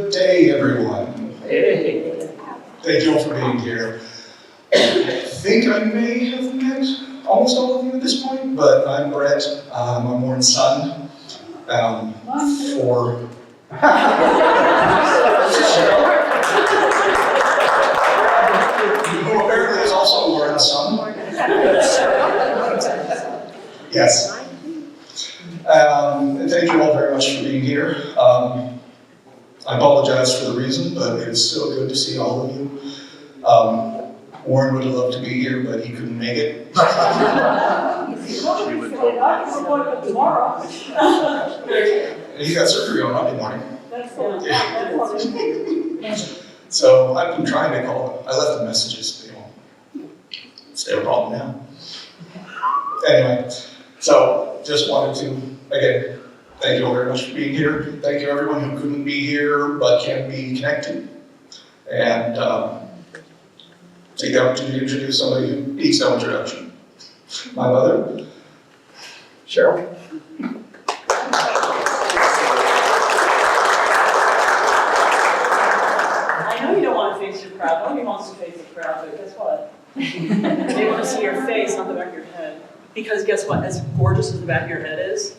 Good day, everyone. Hey. Thank you all for being here. I think I may have met almost all of you at this point, but I'm Brett. I'm Warren's son. Who apparently is also Warren's son. Yes. And thank you all very much for being here. I apologize for the reason, but it's so good to see all of you. Warren would have loved to be here, but he couldn't make it. Tomorrow. He got surgery on Monday morning. So I've been trying to call him. I left the messages, but it's their problem now. Anyway, so just wanted to, again, thank you all very much for being here. Thank you everyone who couldn't be here but can be connected. And take the opportunity to introduce somebody who needs no introduction. My mother, Cheryl. I know you don't want to face your crowd. Nobody wants to face the crowd, but guess what? They want to see your face, not the back of your head. Because guess what? As gorgeous as the back of your head is.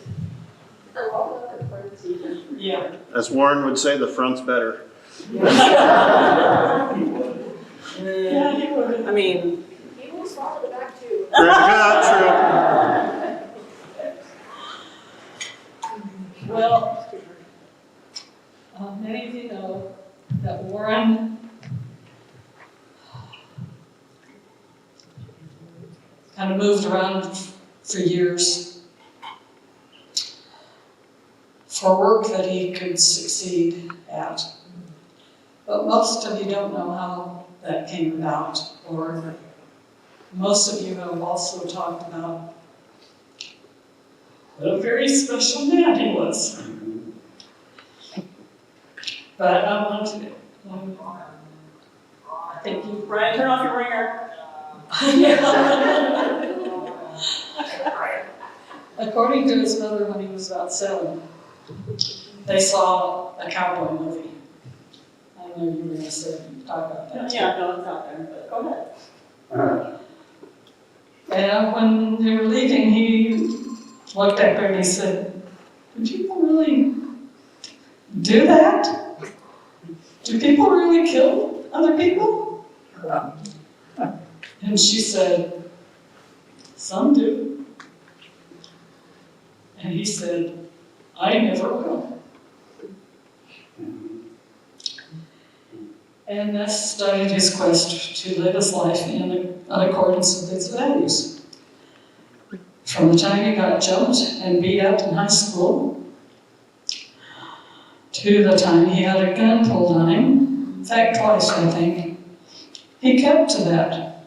Yeah. As Warren would say, the front's better. I mean, he will swallow the back too. True. Well, many of you know that Warren kind of moved around for years for work that he could succeed at. But most of you don't know how that came about, or most of you have also talked about what a very special man he was. But I want to, thank you. Brian, turn off your ringer. According to his mother, when he was about 7, they saw a cowboy movie. I know you were going to talk about that. Yeah, no, it's out there, but go ahead. And when they were leaving, he looked at her and he said, "Do people really do that? Do people really kill other people?" And she said, "Some do." And he said, "I never will." And that started his quest to live his life in accordance with his values. From the time he got jumped and beat up in high school, to the time he had a gun pulled on him, in fact twice I think, he kept to that.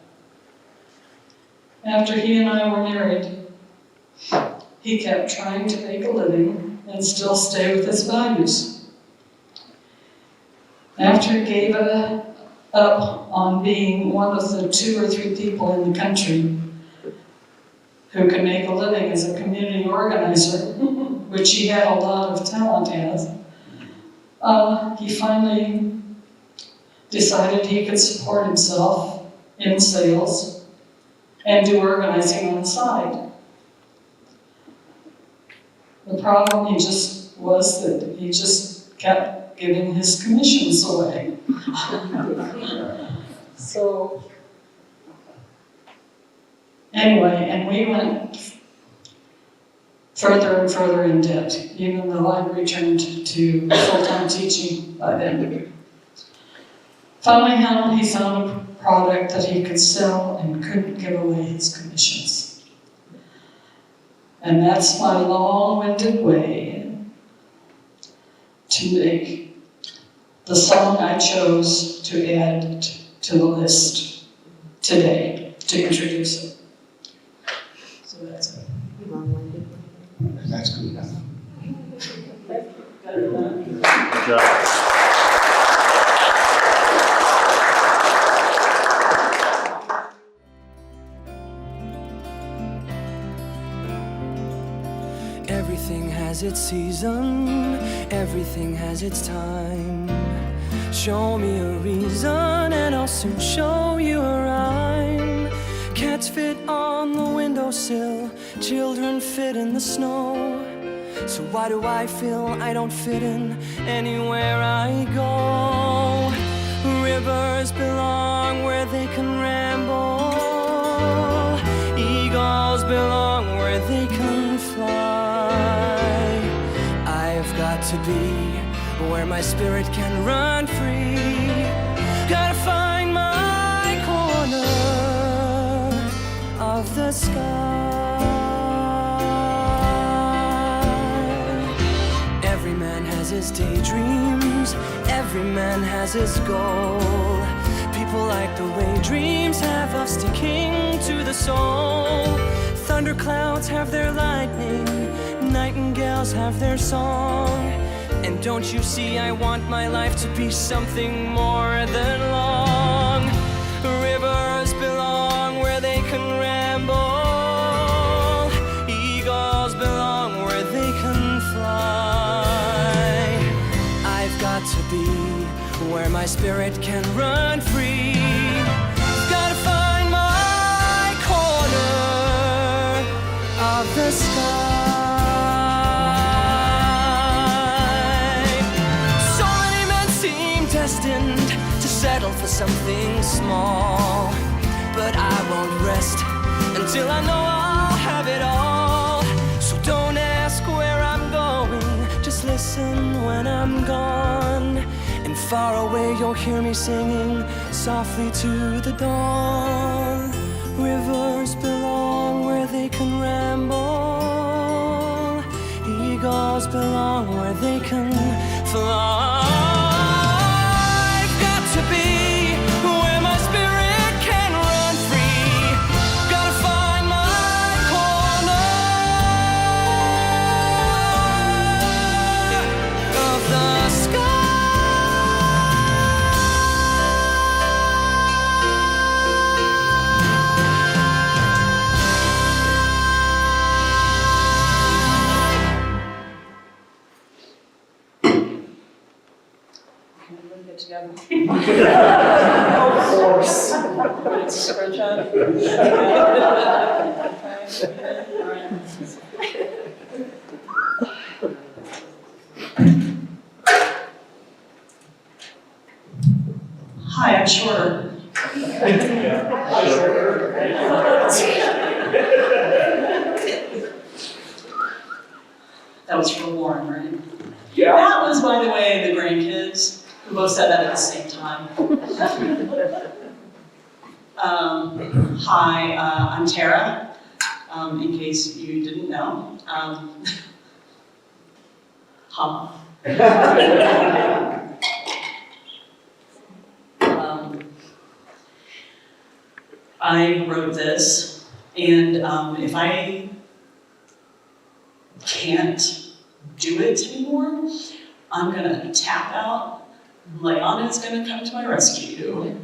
After he and I were married, he kept trying to make a living and still stay with his values. After he gave up on being one of the 2 or 3 people in the country who could make a living as a community organizer, which he had a lot of talent as, he finally decided he could support himself in sales and do organizing on the side. The problem was that he just kept giving his commissions away. So, anyway, and we went further and further in debt, even though I returned to full-time teaching by then. Finally, he found a product that he could sell and couldn't give away his commissions. And that's my long-winded way to make the song I chose to add to the list today to introduce it. So that's it. And that's good enough. Good job. Everything has its season, everything has its time. Show me a reason and I'll soon show you a rhyme. Cats fit on the windowsill, children fit in the snow. So why do I feel I don't fit in anywhere I go? Rivers belong where they can ramble. Eagles belong where they can fly. I've got to be where my spirit can run free. Gotta find my corner of the sky. Every man has his daydreams, every man has his goal. People like the way dreams have of sticking to the soul. Thunderclouds have their lightning, nightingales have their song. And don't you see, I want my life to be something more than long. Rivers belong where they can ramble. Eagles belong where they can fly. I've got to be where my spirit can run free. Gotta find my corner of the sky. Destined to settle for something small, but I won't rest until I know I'll have it all. So don't ask where I'm going, just listen when I'm gone. And far away you'll hear me singing softly to the dawn. Rivers belong where they can ramble. Eagles belong where they can fly. To be where my spirit can run free. Gotta find my corner of the Get together. Of course. Stretch out. Hi, I'm shorter. That was for Warren, right? Yeah. That was, by the way, the grandkids. We both said that at the same time. Hi, I'm Tara, in case you didn't know. I wrote this, and if I can't do it anymore, I'm gonna tap out. Leanna's gonna come to my rescue.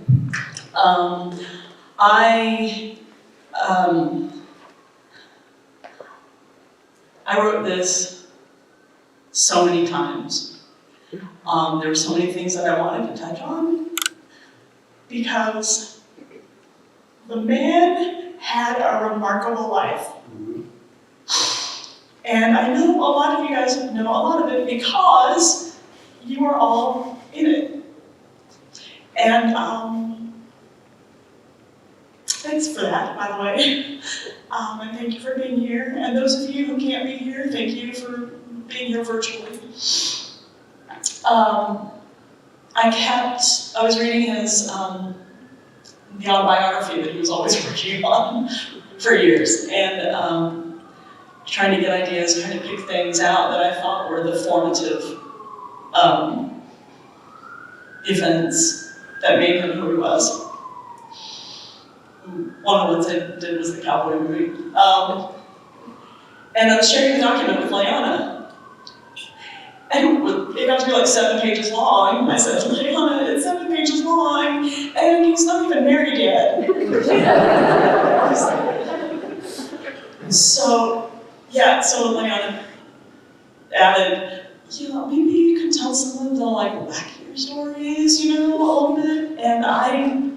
I wrote this so many times. There were so many things that I wanted to touch on because the man had a remarkable life. And I know a lot of you guys know a lot of it because you are all in it. And thanks for that, by the way. And thank you for being here. And those of you who can't be here, thank you for being here virtually. I was reading his the autobiography that he was always working on for years, and trying to get ideas, trying to pick things out that I thought were the formative events that made him who he was. One of the ones I did was the cowboy movie. And I was sharing the document with Leanna. And it got to be like 7 pages long. I said, Leanna, it's 7 pages long, and he's not even married yet. So Leanna added, maybe you can tell some of the wackier stories, you know, a little bit. And I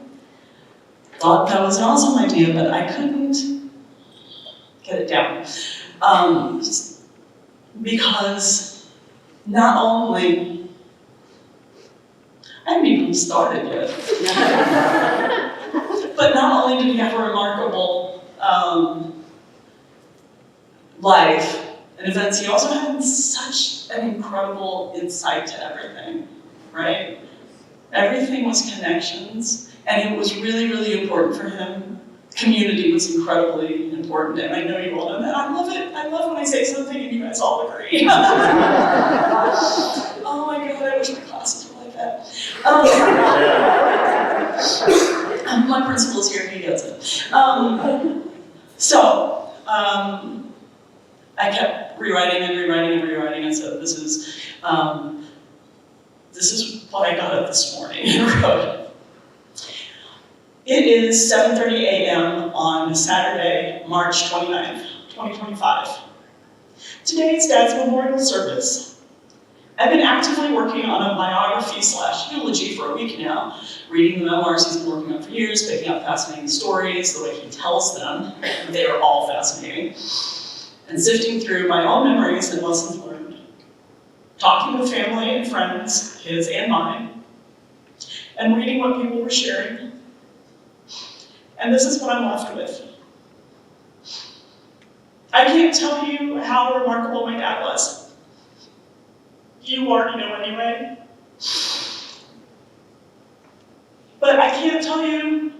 thought that was an awesome idea, but I couldn't get it down. Because not only, I haven't even started yet, but not only did he have a remarkable life and events, he also had such an incredible insight to everything, right? Everything was connections, and it was really, really important for him. Community was incredibly important, and I know you all know that. I love it. I love when I say something and you guys all agree. Oh my God, I wish my classes were like that. My principal's here, he gets it. I kept rewriting and rewriting and rewriting, and so this is what I got up this morning and wrote. It is 7:30 a.m. on Saturday, March 29th, 2025. Today is Dad's memorial service. I've been actively working on a biography/eulogy for a week now, reading the memoirs he's been working on for years, picking up fascinating stories, the way he tells them, they are all fascinating, and sifting through my own memories and lessons learned, talking with family and friends, his and mine, and reading what people were sharing. And this is what I'm left with. I can't tell you how remarkable my dad was. You already know anyway. But I can't tell you,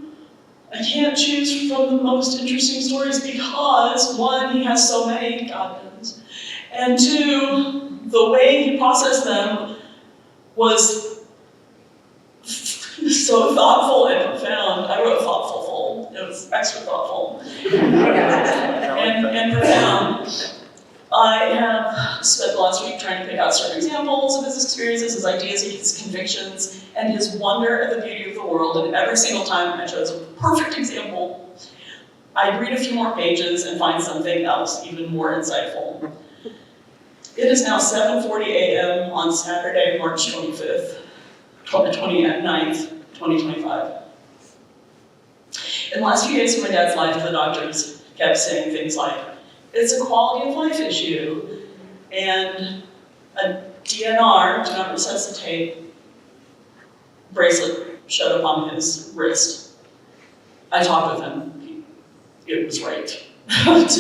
I can't choose from the most interesting stories because, one, he has so many, God knows, and two, the way he processed them was so thoughtful and profound. I wrote thoughtful. It was extra thoughtful and profound. I have spent the last week trying to pick out certain examples of his experiences, his ideas, his convictions, and his wonder at the beauty of the world. And every single time I chose a perfect example, I'd read a few more pages and find something else even more insightful. It is now 7:40 a.m. on Saturday, March 29th, 2025. In the last few days of my dad's life, the doctors kept saying things like, it's a quality of life issue, and a DNR, do not resuscitate, bracelet showed up on his wrist. I talked with him. It was right to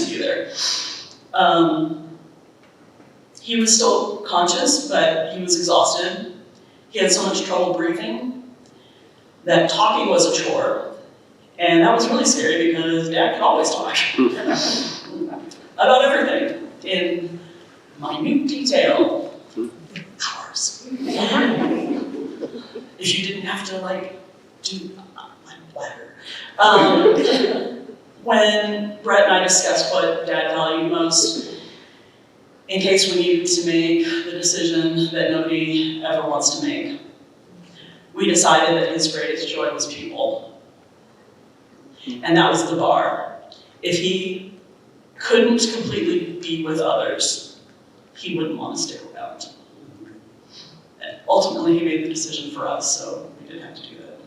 be there. He was still conscious, but he was exhausted. He had so much trouble breathing that talking was a chore. And that was really scary because Dad could always talk about everything in minute detail. Hours. If you didn't have to do my bladder. When Brett and I discussed what Dad valued most, in case we needed to make the decision that nobody ever wants to make, we decided that his greatest joy was people. And that was the bar. If he couldn't completely be with others, he wouldn't want to stick around. And ultimately, he made the decision for us, so we didn't have to do that.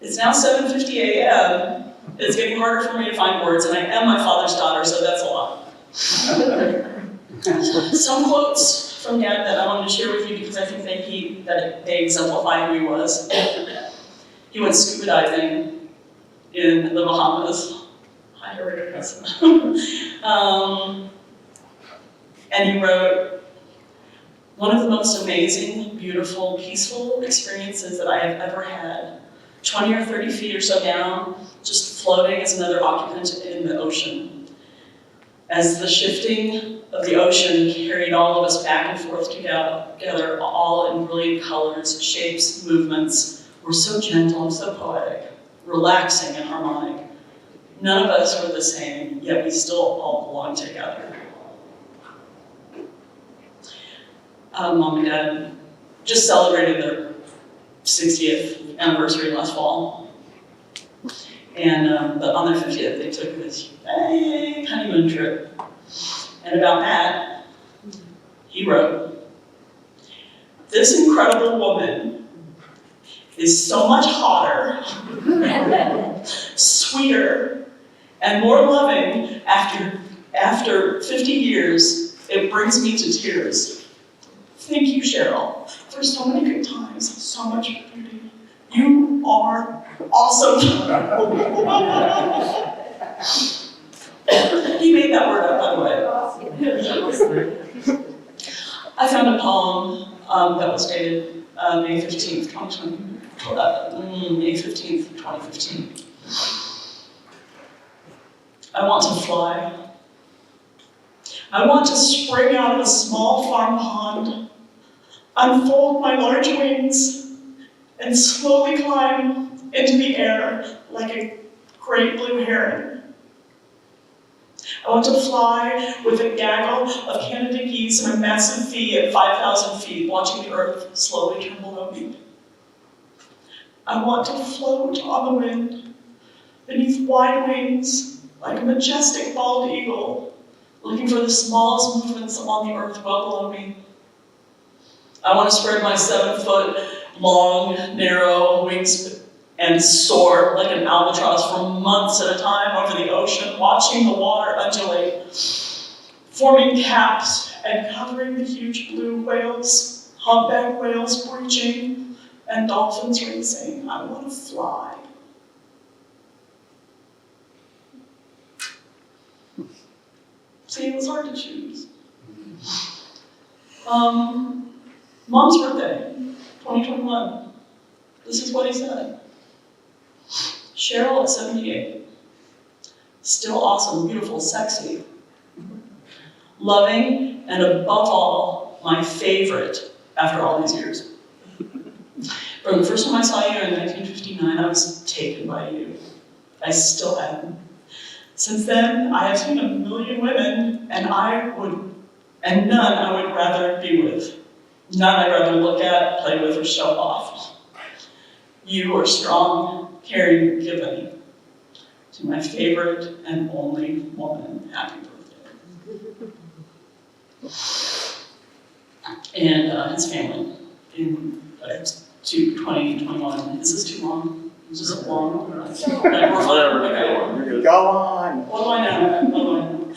It's now 7:50 a.m. It's getting harder for me to find words, and I am my father's daughter, so that's a lot. Some quotes from Dad that I wanted to share with you because I think they exemplify who he was. He went scuba diving in the Bahamas. Hi, Erica. And he wrote, one of the most amazing, beautiful, peaceful experiences that I have ever had. 20 or 30 feet or so down, just floating as another occupant in the ocean. As the shifting of the ocean carried all of us back and forth together, all in brilliant colors, shapes, movements, were so gentle and so poetic, relaxing and harmonic. None of us were the same, yet we still all belong together. Mom and Dad just celebrated their 60th anniversary last fall. And but on their 50th, they took this big honeymoon trip. And about that, he wrote, This incredible woman is so much hotter, sweeter, and more loving after 50 years. It brings me to tears. Thank you, Cheryl, for so many good times, so much beauty. You are awesome. He made that word up, by the way. I found a poem that was dated May 15th, 2020. May 15th, 2015. I want to fly. I want to spring out of a small farm pond, unfold my large wings, and slowly climb into the air like a great blue heron. I want to fly with a gaggle of Canada geese and a massive V at 5,000 feet, watching the earth slowly turn below me. I want to float on the wind, beneath wide wings, like a majestic bald eagle, looking for the smallest movements on the earth well below me. I want to spread my 7-foot long, narrow wings and soar like an albatross for months at a time over the ocean, watching the water undulate, forming caps and covering the huge blue whales, humpback whales breaching, and dolphins racing. I want to fly. See, it was hard to choose. Mom's birthday, 2021. This is what he said. Cheryl at 78. Still awesome, beautiful, sexy. Loving, and above all, my favorite after all these years. From the first time I saw you in 1959, I was taken by you. I still am. Since then, I have seen a million women, and none I would rather be with. None I'd rather look at, play with, or show off. You are strong, caring, giving. To my favorite and only woman, happy birthday. And his family in 2021. Is this too long? Is this long? Whatever. Okay. Go on. What do I know?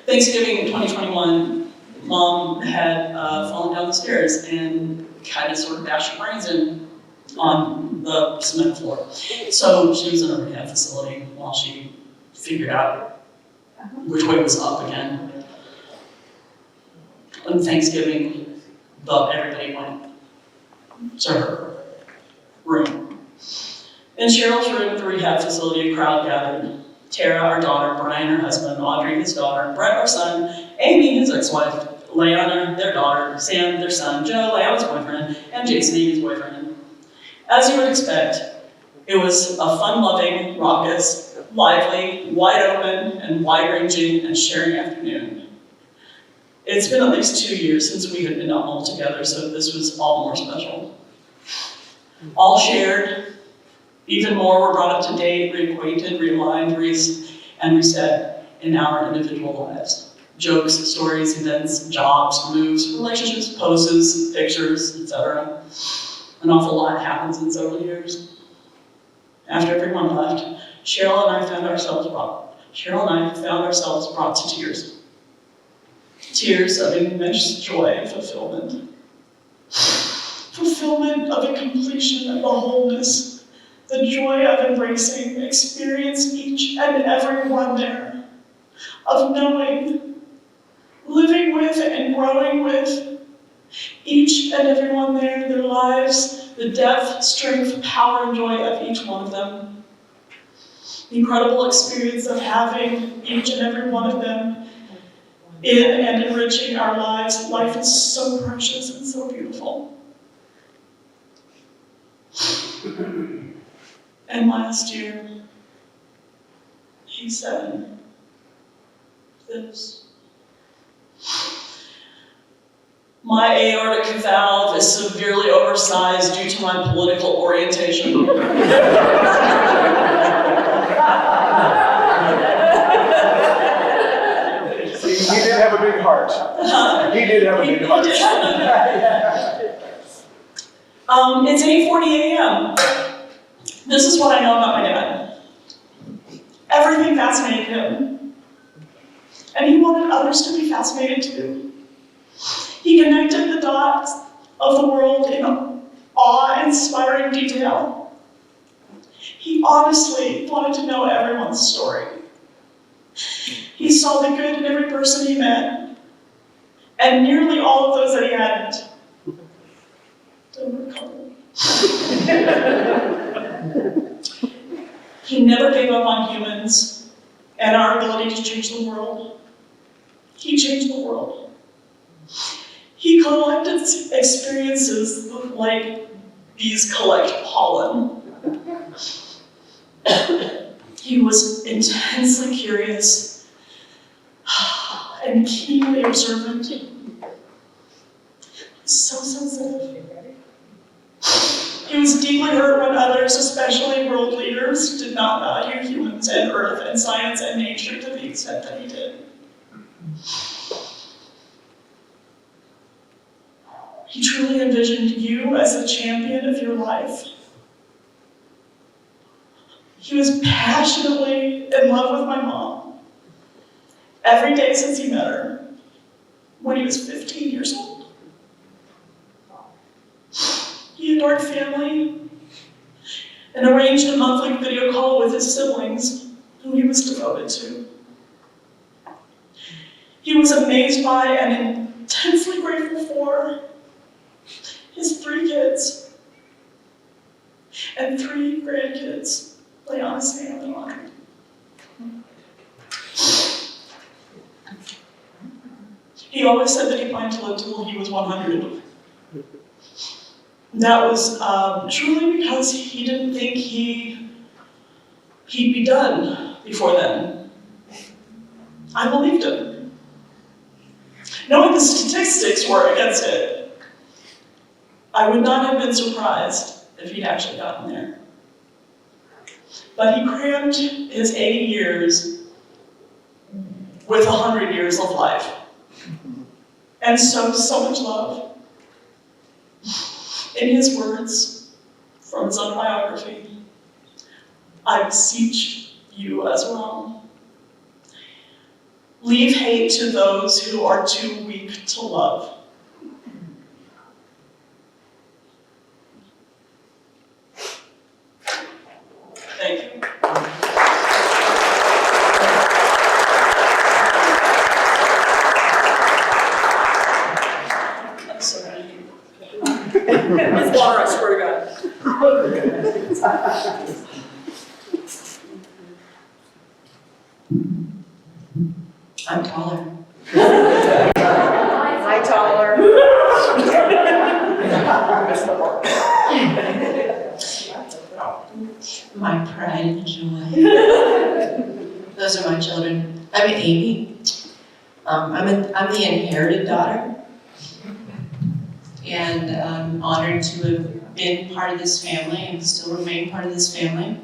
Thanksgiving 2021, Mom had fallen down the stairs and kind of sort of dashed her brains in on the cement floor. So she was in a rehab facility while she figured out which way was up again. On Thanksgiving, everybody went to her room. In Cheryl's room at the rehab facility, a crowd gathered. Tara, our daughter, Brian, her husband, Audrey, his daughter, Brett, our son, Amy, his ex-wife, Leanna, their daughter, Sam, their son, Joe, Leanna's boyfriend, and Jason, Amy's boyfriend. As you would expect, it was a fun-loving, raucous, lively, wide-open, and wide-ranging and sharing afternoon. It's been at least 2 years since we had been all together, so this was all more special. All shared, even more were brought up to date, reacquainted, realigned, and reset in our individual lives. Jokes, stories, events, jobs, moves, relationships, poses, pictures, etc. An awful lot happens in several years. After everyone left, Cheryl and I found ourselves brought to tears. Tears of immense joy and fulfillment. Fulfillment of the completion of the wholeness, the joy of embracing, experiencing each and every one there, of knowing, living with and growing with each and every one there, their lives, the depth, strength, power, and joy of each one of them. The incredible experience of having each and every one of them in and enriching our lives. Life is so precious and so beautiful. And last year, he said this. My aortic valve is severely oversized due to my political orientation. See, he didn't have a big heart. It's 8:40 a.m. This is what I know about my dad. Everything fascinated him. And he wanted others to be fascinated too. He connected the dots of the world in awe-inspiring detail. He honestly wanted to know everyone's story. He saw the good in every person he met, and nearly all of those that he hadn't. There were a couple. He never gave up on humans and our ability to change the world. He changed the world. He collected experiences like bees collect pollen. He was intensely curious and keenly observant. He was so sensitive. He was deeply hurt when others, especially world leaders, did not value humans and Earth and science and nature to the extent that he did. He truly envisioned you as the champion of your life. He was passionately in love with my mom every day since he met her when he was 15 years old. He adored family and arranged a monthly video call with his siblings, who he was devoted to. He was amazed by and intensely grateful for his 3 kids and 3 grandkids lay on his family line. He always said that he planned to live till he was 100. That was truly because he didn't think he'd be done before then. I believed him. Knowing the statistics were against it, I would not have been surprised if he'd actually gotten there. But he crammed his 80 years with 100 years of life. And so much love. In his words, from his autobiography, I beseech you as well. Leave hate to those who are too weak to love. Thank you. I'm sorry. It's water, I swear to God. I'm taller. Hi, taller. My pride and joy. Those are my children. I'm Amy. I'm the inherited daughter. And I'm honored to have been part of this family and still remain part of this family,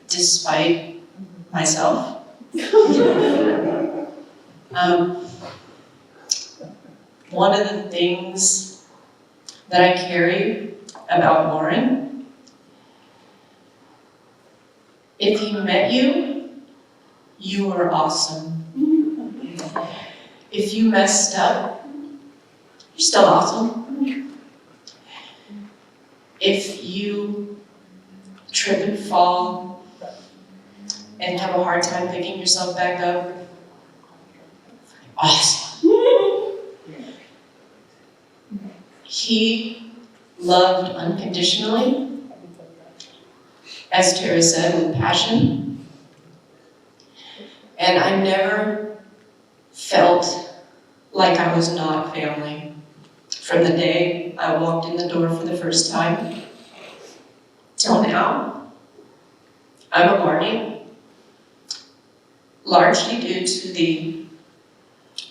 despite myself. One of the things that I carry about Lauren, if he met you, you were awesome. If you messed up, you're still awesome. If you trip and fall and have a hard time picking yourself back up, awesome. He loved unconditionally, as Tara said, with passion. And I never felt like I was not family. From the day I walked in the door for the first time till now, I'm a Varney, largely due to the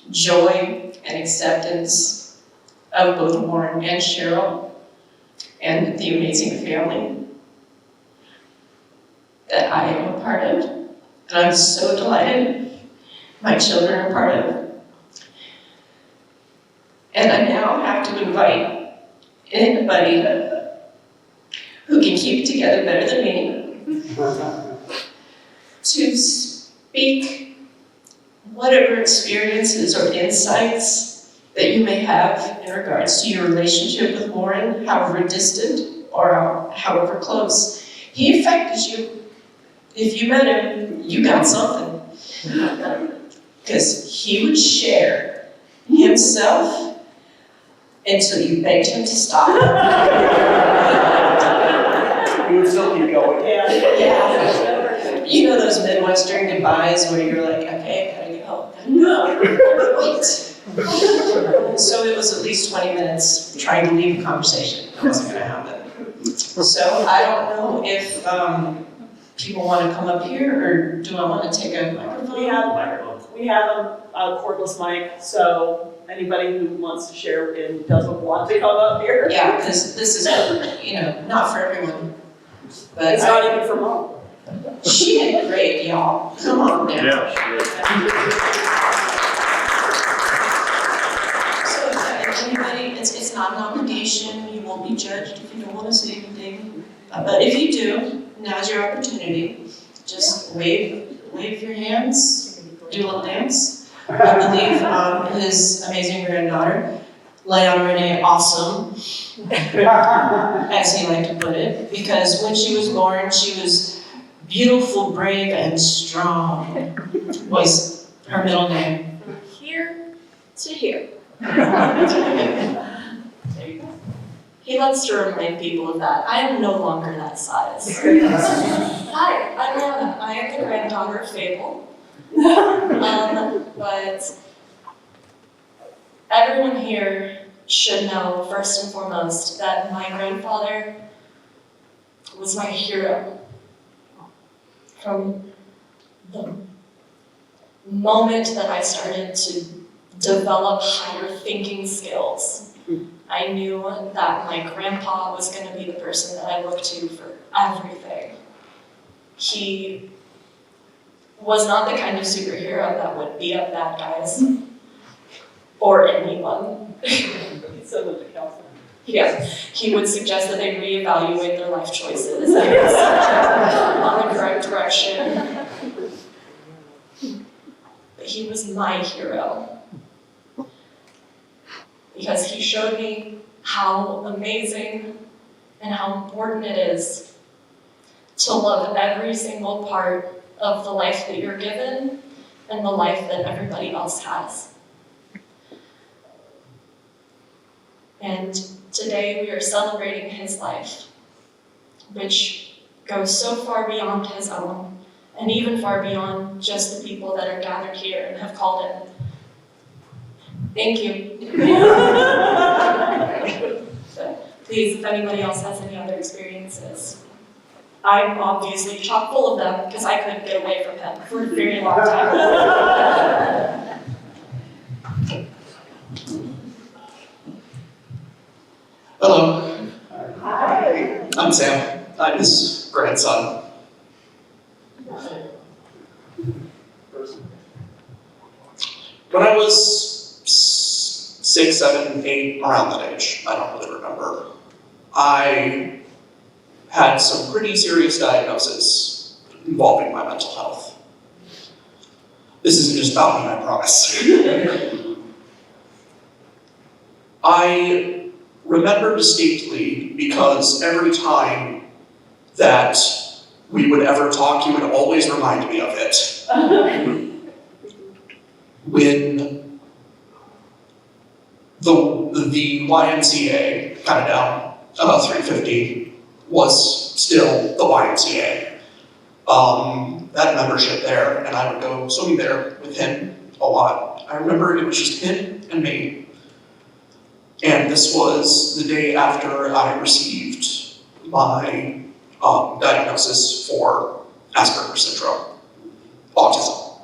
joy and acceptance of both Warren and Cheryl and the amazing family that I am a part of. And I'm so delighted my children are part of. And I now have to invite anybody who can keep it together better than me to speak whatever experiences or insights that you may have in regards to your relationship with Warren, however distant or however close. He affected you. If you met him, you got something. Because he would share himself until you begged him to stop. You would still keep going. Yeah. You know those Midwestern goodbyes where you're like, okay, I gotta go. No, wait. So it was at least 20 minutes trying to leave the conversation. It wasn't gonna happen. So I don't know if people want to come up here, or do I want to take a microphone? We have a cordless mic, so anybody who wants to share and doesn't want to come up here. Yeah, because this is, not for everyone. But It's not even for mom. she did great, y'all. Come on now. Yeah. So if anybody, it's not an obligation. You won't be judged if you don't want to say anything. But if you do, now's your opportunity. Just wave your hands, do a little dance. I believe his amazing granddaughter, Leon Renee Awesome, as he liked to put it, because when she was born, she was beautiful, brave, and strong, was her middle name. From here to here. He loves to remind people of that. I am no longer that size. Hi, I'm Lana. I am the granddaughter of Fable. But everyone here should know, first and foremost, that my grandfather was my hero. From the moment that I started to develop higher thinking skills, I knew that my grandpa was going to be the person that I looked to for everything. He was not the kind of superhero that would beat up bad guys or anyone. So much counseling. Yeah, he would suggest that they reevaluate their life choices and get set on the correct direction. But he was my hero. Because he showed me how amazing and how important it is to love every single part of the life that you're given and the life that everybody else has. And today we are celebrating his life, which goes so far beyond his own, and even far beyond just the people that are gathered here and have called him. Thank you. But please, if anybody else has any other experiences, I'm obviously chock full of them because I couldn't get away from him for a very long time. Hello, Hi. I'm Sam. I'm his grandson. When I was 6, 7, 8, around that age, I don't really remember, I had some pretty serious diagnoses involving my mental health. This isn't just about me, I promise. I remember distinctly because every time that we would ever talk, he would always remind me of it. When the YMCA, kind of down about 350, was still the YMCA. That membership there, and I would go swimming there with him a lot. I remember it was just him and me. And this was the day after I received my diagnosis for Asperger's syndrome, autism.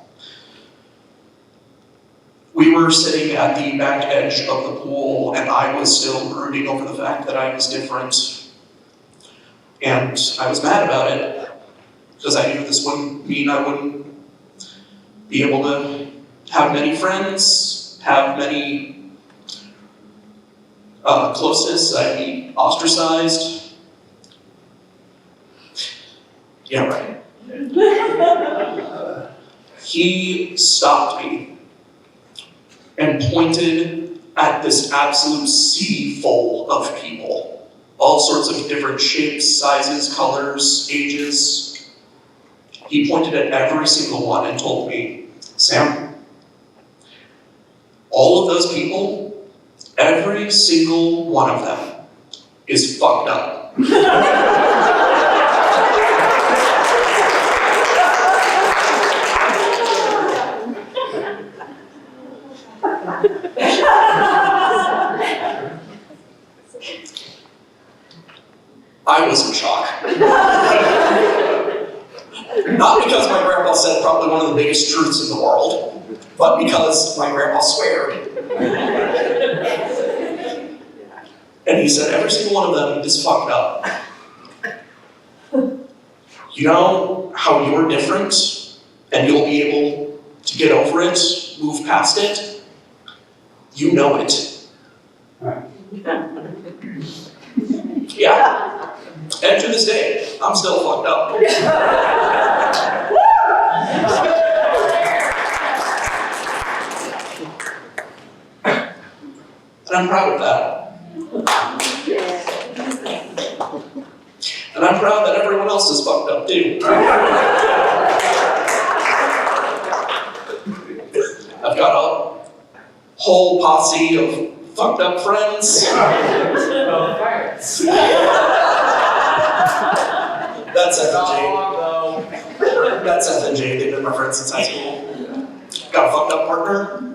We were sitting at the back edge of the pool, and I was still brooding over the fact that I was different. And I was mad about it, because I knew this wouldn't mean I wouldn't be able to have many friends, have many Closeness, I'd be ostracized. Yeah, right. He stopped me and pointed at this absolute sea full of people. All sorts of different shapes, sizes, colors, ages. He pointed at every single one and told me, Sam, all of those people, every single one of them is fucked up. I was in shock. Not because my grandpa said probably one of the biggest truths in the world, but because my grandpa sweared. And he said every single one of them is fucked up. You know how you're different and you'll be able to get over it, move past it? You know it. Yeah. And to this day, I'm still fucked up. And I'm proud of that. And I'm proud that everyone else is fucked up too. I've got a whole posse of fucked up friends. That's FNJ. That's FNJ. They've been my friends since high school. Got a fucked up partner.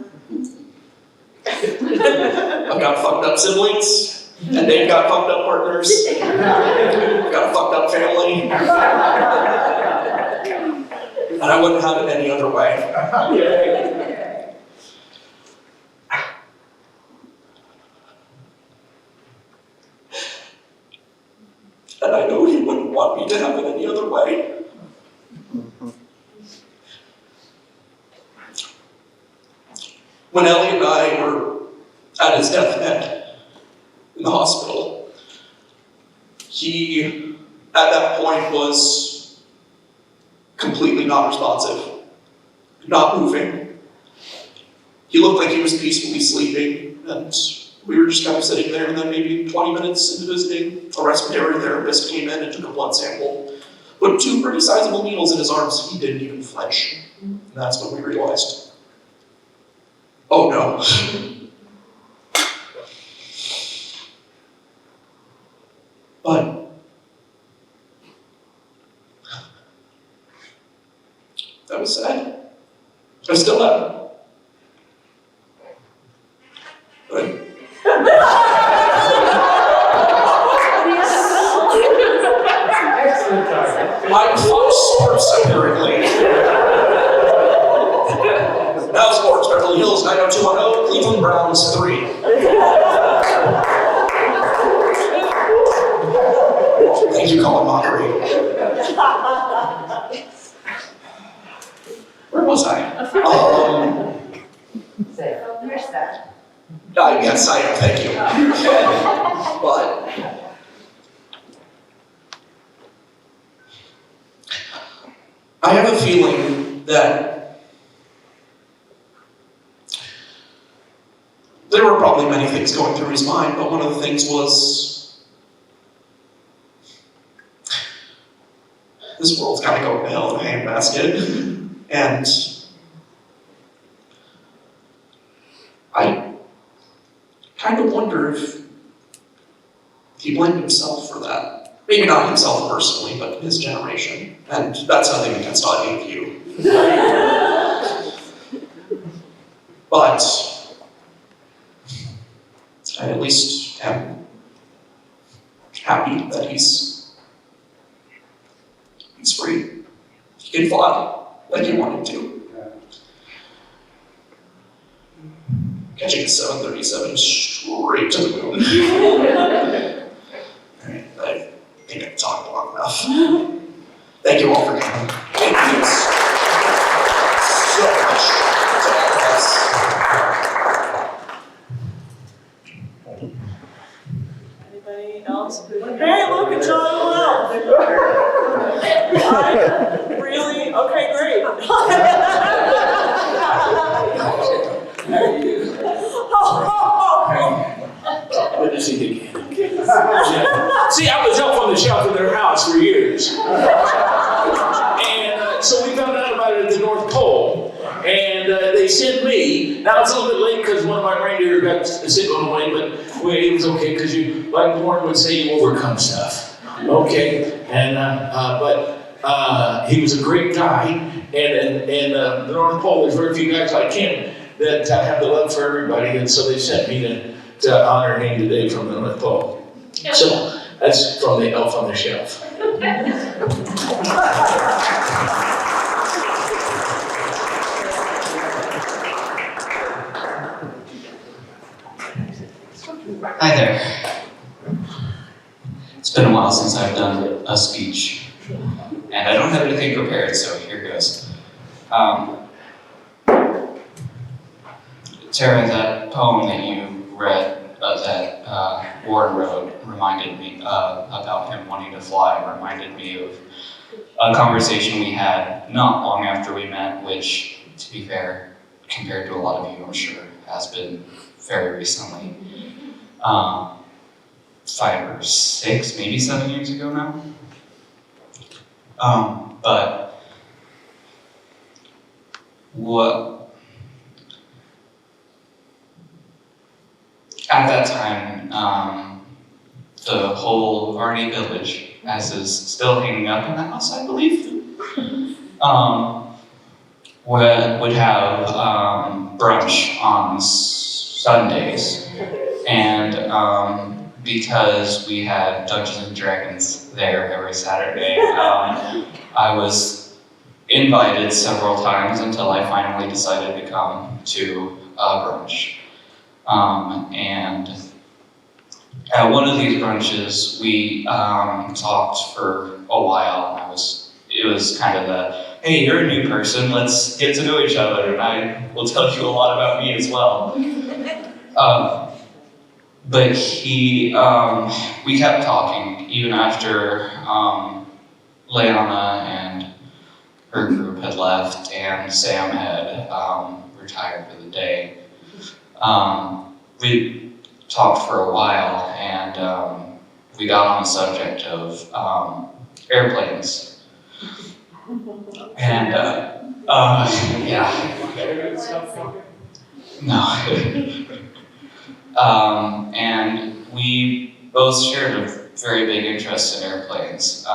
I've got fucked up siblings, and they've got fucked up partners. I've got a fucked up family. And I wouldn't have it any other way. And I know he wouldn't want me to have it any other way. When Ellie and I were at his deathbed in the hospital, he, at that point, was completely not responsive, not moving. He looked like he was peacefully sleeping, and we were just kind of sitting there, and then maybe 20 minutes into visiting, a respiratory therapist came in and took a blood sample, put 2 pretty sizable needles in his arms. He didn't even flinch. And that's when we realized, oh no. But that was sad. I still am. But I'm Fox Sports, apparently. Now sports, Beverly Hills 90210, Cleveland Browns 3. Thank you, Colin Mockery. Where was I? Yes, I am, thank you. But I have a feeling that there were probably many things going through his mind, but one of the things was, this world's kind of going to hell in a handbasket. And I kind of wonder if he blamed himself for that. Maybe not himself personally, but his generation. And that's nothing against any of you. But I at least am happy that he's free. He can fly like he wanted to. Catching a 737 straight to the moon. Alright, I think I've talked long enough. Thank you all for coming. Thank you so much to all of us. Really? Okay, great. Good to see you again. Yeah. See, I was up on the shelf in their house for years. And so we found out about it at the North Pole. And they sent me. Now it's a little bit late because one of my reindeer got sick on the way, but it was okay because you, like Warren would say, you overcome stuff. Okay. And but he was a great guy. And the North Pole, there's very few guys like him that have the love for everybody. And so they sent me to honor him today from the North Pole. So that's from the Elf on the Shelf. Hi there. It's been a while since I've done a speech, and I don't have anything prepared, so here goes. Tara, that poem that you read, that Warren wrote, reminded me about him wanting to fly, reminded me of a conversation we had not long after we met, which, to be fair, compared to a lot of you, I'm sure, has been very recently. 5 or 6, maybe 7 years ago now. But what at that time, the whole Varney village, as is still hanging up in the house, I believe, would have brunch on Sundays. And because we had Dungeons and Dragons there every Saturday, I was invited several times until I finally decided to come to brunch. And at one of these brunches, we talked for a while, and it was kind of the, hey, you're a new person, let's get to know each other, and I will tell you a lot about me as well. But we kept talking even after Leona and her group had left and Sam had retired for the day. We talked for a while, and we got on the subject of airplanes. And yeah. No. And we both shared a very big interest in airplanes.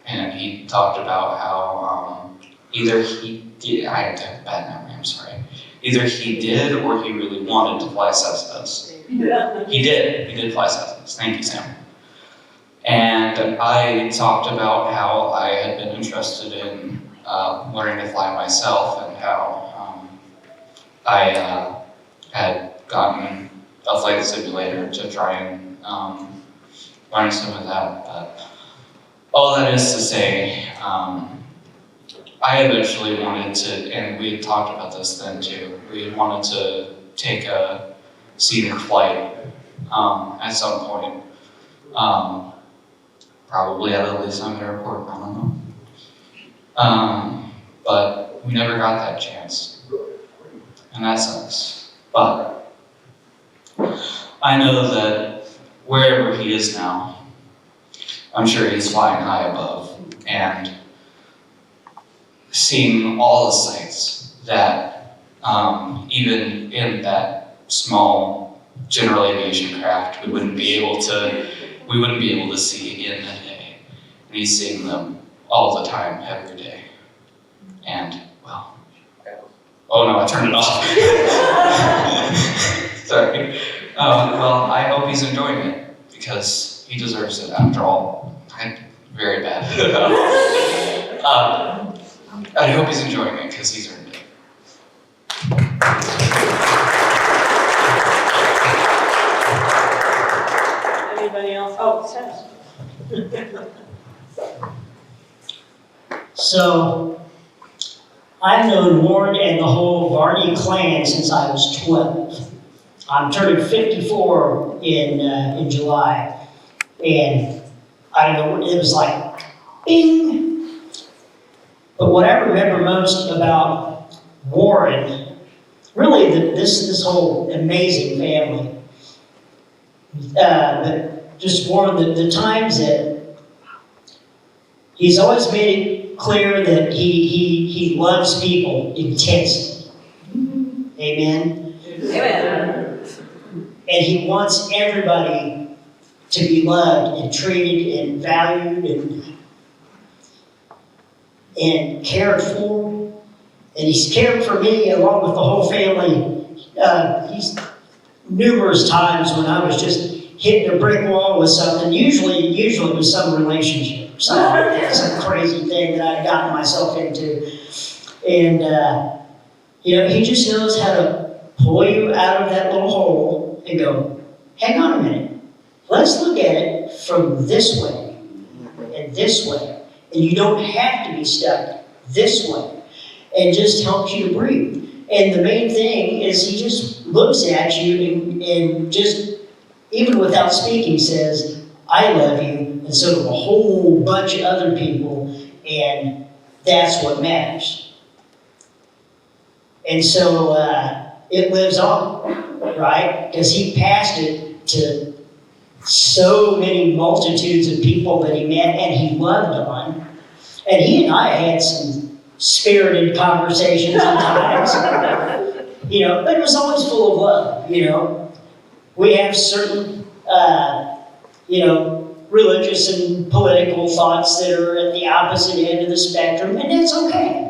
And he talked about how either he did, I have a bad memory, I'm sorry. Either he did or he really wanted to fly Cessnas. He did fly Cessnas, thank you, Sam. And I talked about how I had been interested in learning to fly myself and how I had gotten a flight simulator to try and learn some of that. But all that is to say, I eventually wanted to, and we had talked about this then too, we wanted to take a scenic flight at some point. Probably at the Leeson Airport, I don't know. But we never got that chance. And that sucks. But I know that wherever he is now, I'm sure he's flying high above and seeing all the sights that even in that small general aviation craft we wouldn't be able to see in a day. And he's seeing them all the time, every day. And well, oh no, I turned it off. Sorry. Well, I hope he's enjoying it because he deserves it after all. I'm very bad. I hope he's enjoying it because he's earned it. Anybody else? Oh, Seth. So, I've known Warren and the whole Varney clan since I was 12. I'm turning 54 in July, and I don't know, it was like, bing! But what I remember most about Warren, really this whole amazing family, but just Warren, the times that he's always made it clear that he loves people intensely. Amen? Amen. And he wants everybody to be loved and treated and valued and cared for. And he's cared for me along with the whole family. He's numerous times when I was just hitting a brick wall with something, usually it was some relationship, some crazy thing that I'd gotten myself into. And, he just knows how to pull you out of that little hole and go, hang on a minute, let's look at it from this way and this way. And you don't have to be stuck this way. And just helps you to breathe. And the main thing is he just looks at you and just, even without speaking, says, I love you, and so do a whole bunch of other people, and that's what matters. And so it lives on, right? Because he passed it to so many multitudes of people that he met and he loved on. And he and I had some spirited conversations at times, but it was always full of love, We have certain, religious and political thoughts that are at the opposite end of the spectrum, and that's okay.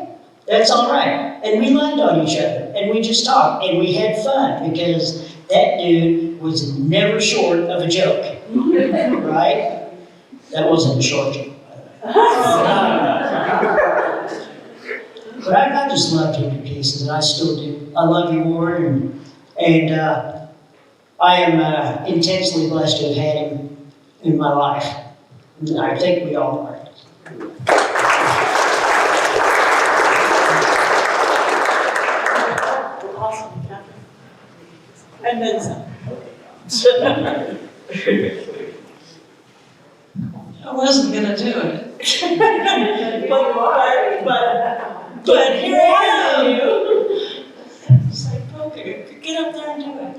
That's all right. And we loved on each other, and we just talked, and we had fun, because that dude was never short of a joke, right? That wasn't a short joke. But I just loved him to pieces, and I still do. I love you, Warren, and I am intensely blessed to have had him in my life. And I think we all are. Awesome, Catherine. And then some. I wasn't gonna do it. But here I am. It's like, okay, get up there and do it.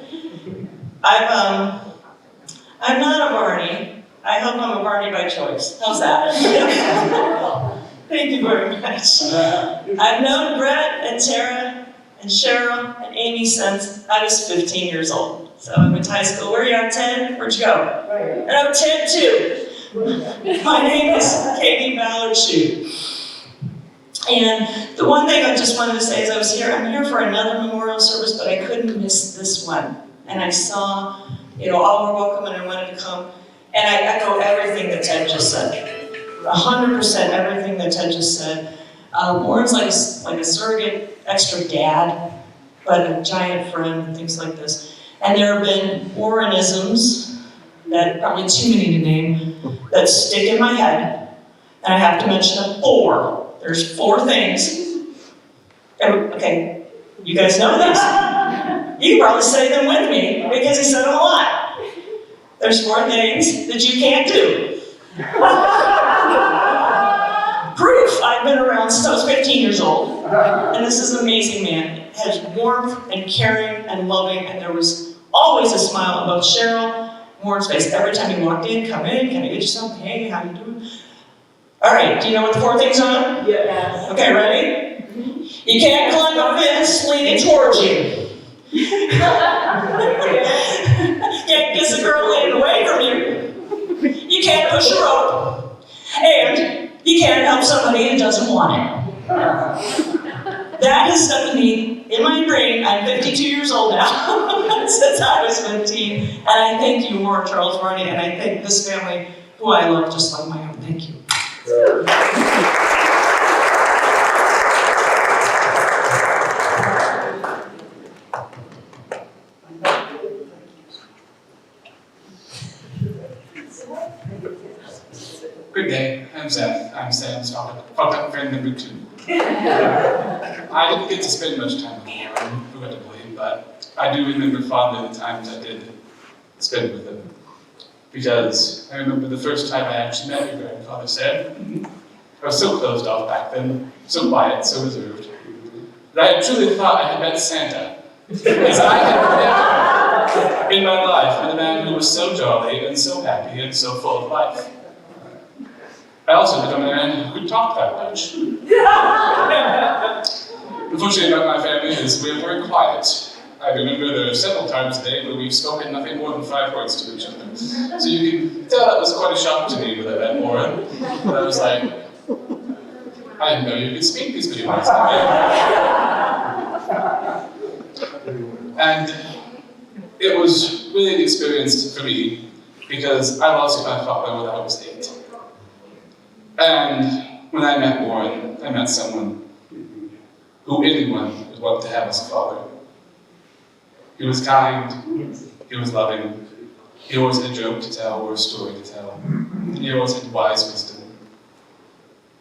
I'm not a Varney. I hope I'm a Varney by choice. How's that? Thank you very much. I've known Brett and Tara and Cheryl and Amy since I was 15 years old. So I went to high school. Where are you at, 10? Where'd you go? And I'm 10 too. My name is Katie Ballard Shue. And the one thing I just wanted to say is I'm here for another memorial service, but I couldn't miss this one. And I saw, all were welcome and I wanted to come. And I echo everything that Ted just said. 100% everything that Ted just said. Warren's like a surrogate extra dad, but a giant friend and things like this. And there have been Warrenisms, that probably too many to name, that stick in my head. And I have to mention 4. There's 4 things. Okay, you guys know this. You can probably say them with me because he said them a lot. There's 4 things that you can't do. Proof. I've been around since I was 15 years old. And this is an amazing man. Has warmth and caring and loving, and there was always a smile about Cheryl, Warren's face. Every time he walked in, come in, can I get you something? Hey, how you doing? All right, do you know what the 4 things are? Yes. Okay, ready? You can't climb a fence leaning towards you. Can't kiss a girl leaning away from you. You can't push a rope. And you can't help somebody who doesn't want it. That has stuck with me in my brain. I'm 52 years old now, since I was 15. And I thank you, Warren Charles Varney, and I thank this family, who I love just like my own. Thank you. Good day, I'm Sam Stockton, fucked up friend number 2. I didn't get to spend much time with Warren, regrettably, but I do remember fondly the times I did spend with him. Because I remember the first time I actually met your grandfather, Sam. I was so closed off back then, so quiet, so reserved, that I truly thought I had met Santa. Because I had never in my life met a man who was so jolly and so happy and so full of life. I also met a man who could talk that much. Unfortunately about my family is we're very quiet. I remember there are several times a day where we've spoken nothing more than 5 words to each other. So you can tell that was quite a shock to me when I met Warren. And I was like, I didn't know you could speak these many words. And it was really an experience for me because I lost my father when I was 8. And when I met Warren, I met someone who anyone would want to have as a father. He was kind, he was loving, he always had a joke to tell or a story to tell, and he always had wise wisdom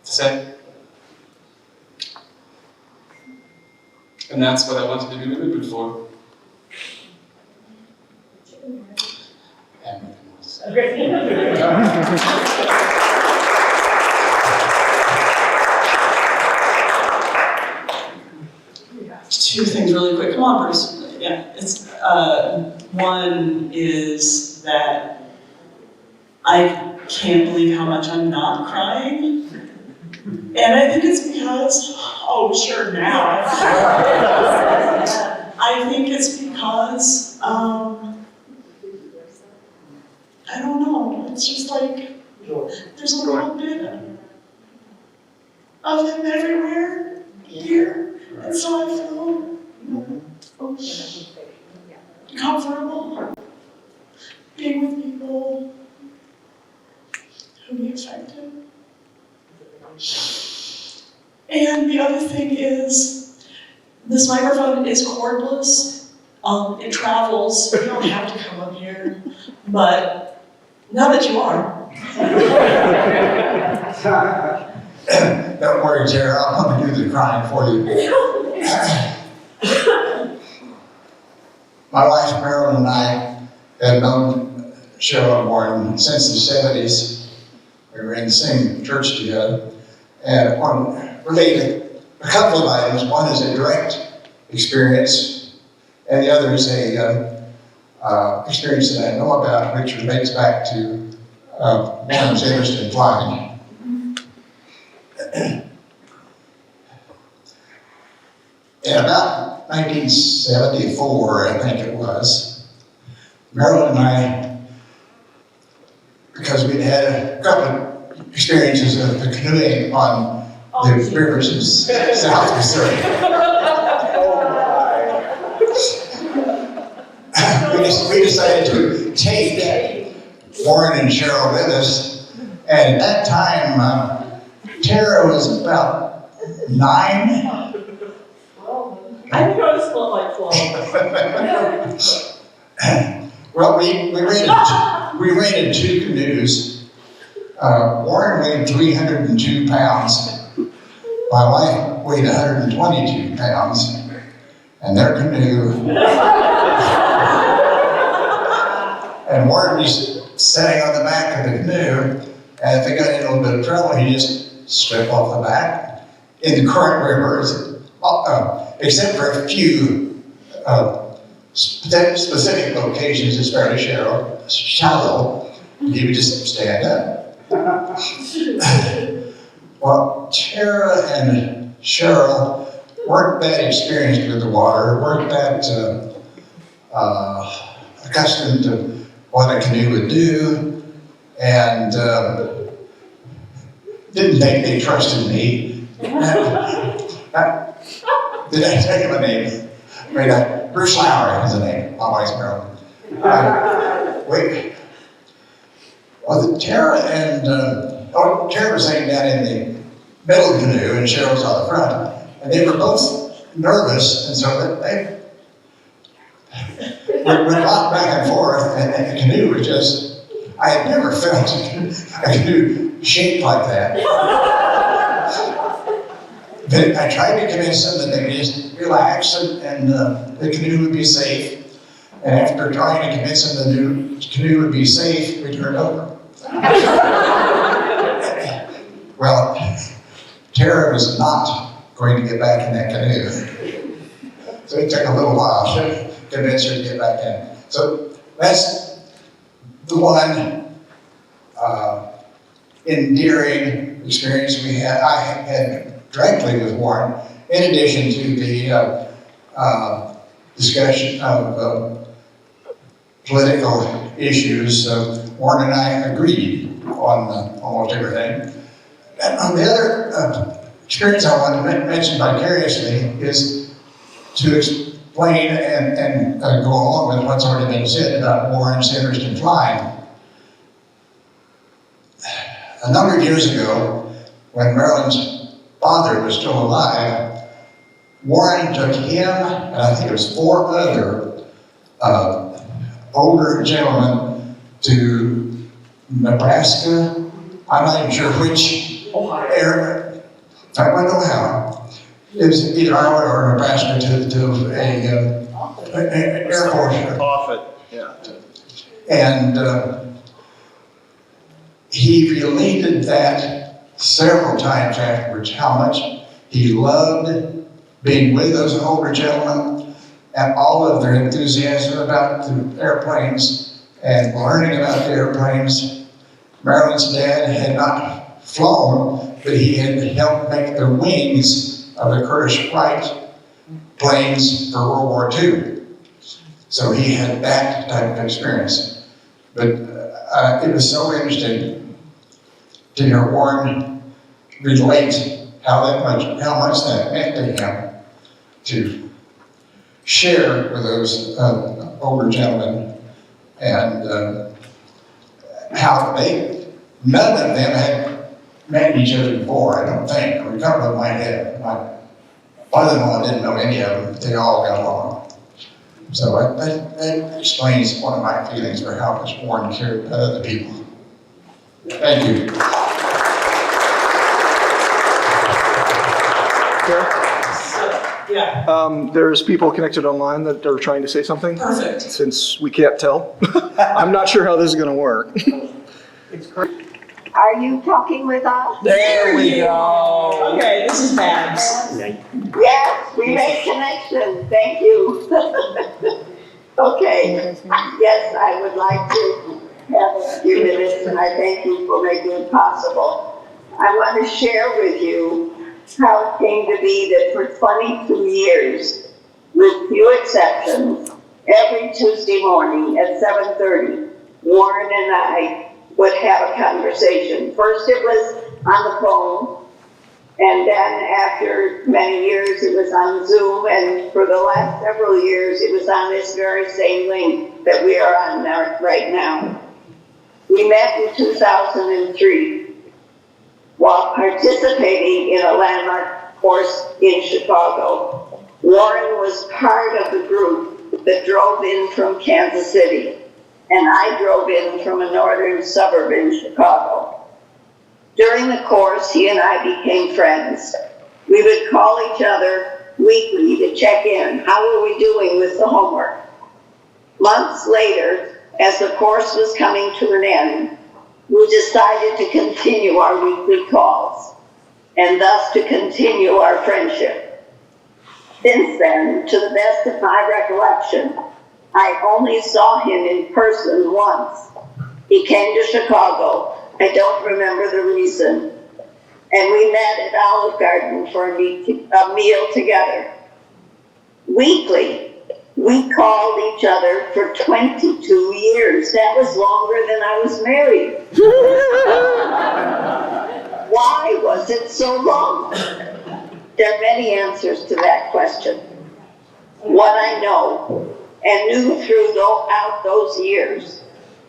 to say. And that's what I wanted to be remembered for. And nothing else. Two things really quick. Come on, Bruce. Yeah, it's one is that I can't believe how much I'm not crying, and I think it's because sure now. I think it's because I don't know. It's just like there's a little bit of him everywhere here. And so I feel comfortable being with people who be affected. And the other thing is, this microphone is cordless. It travels. You don't have to come up here, but now that you are. Don't worry, Tara, I'll come and do the crying for you. My wife Marilyn and I had known Cheryl and Warren since the 70s. We were in the same church together. And on related, a couple of items. One is a direct experience, and the other is a experience that I know about, which relates back to Warren's interest in flying. In about 1974, I think it was, Marilyn and I, because we'd had a couple of experiences of the canoeing on the rivers of South Missouri. we decided to take Warren and Cheryl with us, and at that time, Tara was about 9. I think I was like 12. Well, we rented 2 canoes. Warren weighed 302 pounds. My wife weighed 122 pounds. And their canoe. And Warren was sitting on the back of the canoe, and if they got in a little bit of trouble, he just stripped off the back in the current rivers. Except for a few specific locations, it's fairly shallow, he would just stand up. Well, Tara and Cheryl weren't that experienced with the water, weren't that accustomed to what a canoe would do, and didn't think they trusted me. Did I tell you my name? Wait, Bruce Lowry is the name. My wife's Marilyn. Tara and Tara was sitting down in the middle of the canoe, and Cheryl was on the front, and they were both nervous, and so they would rock back and forth, and the canoe was just. I had never felt a canoe shaped like that. But I tried to convince them that they could just relax and the canoe would be safe. And after trying to convince them the canoe would be safe, we turned over. Well, Tara was not going to get back in that canoe. So it took a little while to convince her to get back in. So that's the one endearing experience I had directly with Warren, in addition to the discussion of political issues. Warren and I agreed on almost everything. And on the other experience I want to mention vicariously is to explain and go along with what's already been said about Warren's interest in flying. A number of years ago, when Marilyn's father was still alive, Warren took him, and I think it was 4 other older gentlemen, to Nebraska. I'm not even sure which area. I don't know how. It was either Iowa or Nebraska to a Air Force. Offutt, yeah. And he related that several times afterwards, how much he loved being with those older gentlemen and all of their enthusiasm about the airplanes and learning about the airplanes. Marilyn's dad had not flown, but he had helped make the wings of the Curtiss Wright planes for World War II. So he had that type of experience. But it was so interesting to hear Warren relate how much that meant to him to share with those older gentlemen, and how none of them had met each other before, I don't think. A couple of them might have. My father-in-law didn't know any of them, but they all got along. So that explains one of my feelings for how much Warren cared about other people. Thank you. Yeah. There's people connected online that are trying to say something. Perfect. Since we can't tell. I'm not sure how this is going to work. Are you talking with us? There we go. Okay, this is Babs. Yes, we made connection. Thank you. Okay. Yes, I would like to have a few minutes, and I thank you for making it possible. I want to share with you how it came to be that for 22 years, with few exceptions, every Tuesday morning at 7:30, Warren and I would have a conversation. First it was on the phone, and then after many years it was on Zoom, and for the last several years it was on this very same link that we are on right now. We met in 2003 while participating in a landmark course in Chicago. Warren was part of the group that drove in from Kansas City, and I drove in from a northern suburb in Chicago. During the course, he and I became friends. We would call each other weekly to check in. How were we doing with the homework? Months later, as the course was coming to an end, we decided to continue our weekly calls, and thus to continue our friendship. Since then, to the best of my recollection, I only saw him in person once. He came to Chicago. I don't remember the reason. And we met at Olive Garden for a meal together. Weekly, we called each other for 22 years. That was longer than I was married. Why was it so long? There are many answers to that question. What I know and knew throughout those years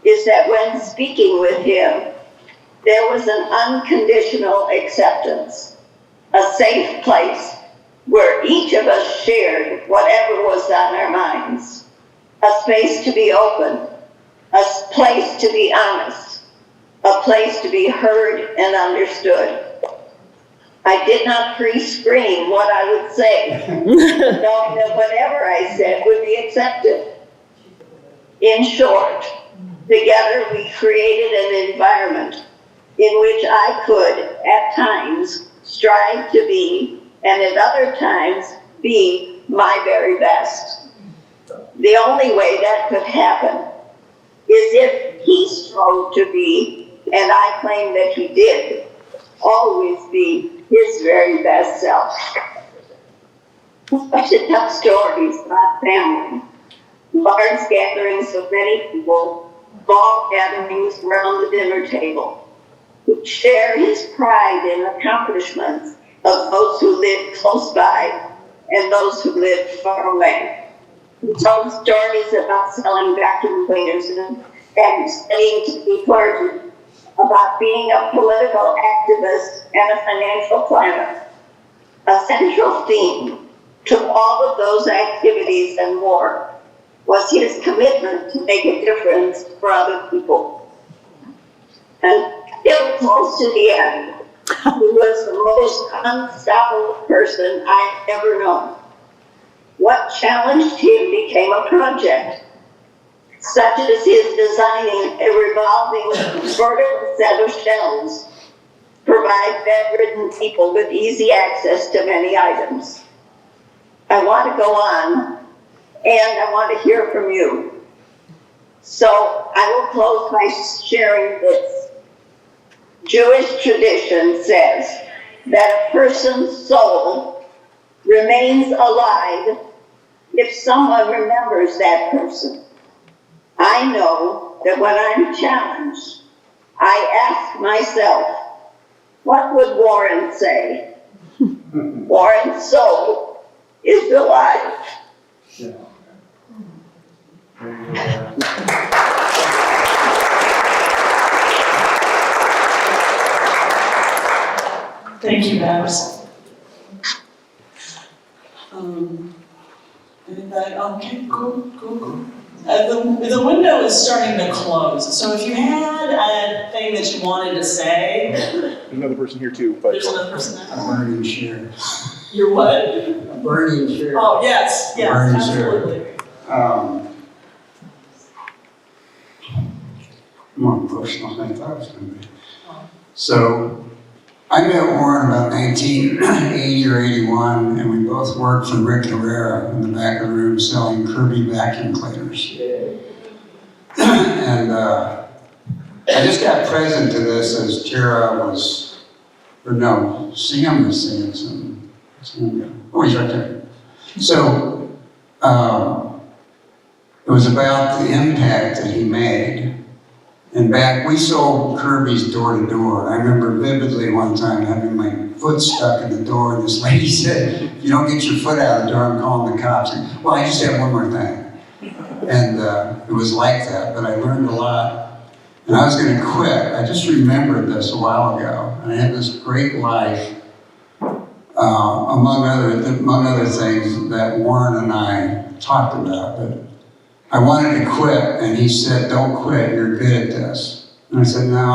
is that when speaking with him, there was an unconditional acceptance, a safe place where each of us shared whatever was on our minds, a space to be open, a place to be honest, a place to be heard and understood. I did not pre-screen what I would say, knowing that whatever I said would be accepted. In short, together we created an environment in which I could, at times, strive to be, and at other times, be my very best. The only way that could happen is if he strove to be, and I claim that he did, always be his very best self. I should tell stories about family, large gatherings of many people, long gatherings around the dinner table, who share his pride in accomplishments of those who live close by and those who live far away. He told stories about selling vacuum cleaners and studying to be clergy, about being a political activist and a financial planner. A central theme to all of those activities and more was his commitment to make a difference for other people. And still close to the end, he was the most unstoppable person I've ever known. What challenged him became a project, such as his designing a revolving vertical set of shelves to provide bedridden people with easy access to many items. I want to go on, and I want to hear from you. So I will close by sharing this. Jewish tradition says that a person's soul remains alive if someone remembers that person. I know that when I'm challenged, I ask myself, what would Warren say? Warren's soul is alive. Thank you, Babs. Okay, cool. The window is starting to close, so if you had a thing that you wanted to say. There's another person here too. But There's another person there. Varney share. You're what? Varney share. Oh, yes, Varney share. absolutely. More personal than I thought it was going to be. So, I met Warren about 1980 or 81, and we both worked for Rick Herrera in the back of the room selling Kirby vacuum cleaners. And I just got present to this as Tara was, or no, Sam was saying something. Oh, he's right there. So, it was about the impact that he made. And back, we sold Kirby's door to door. I remember vividly one time having my foot stuck in the door, and this lady said, if you don't get your foot out of the door, I'm calling the cops. And, well, I just have one more thing. And it was like that, but I learned a lot. And I was going to quit. I just remembered this a while ago. And I had this great life, among other things that Warren and I talked about. But I wanted to quit, and he said, don't quit, you're good at this. And I said, no,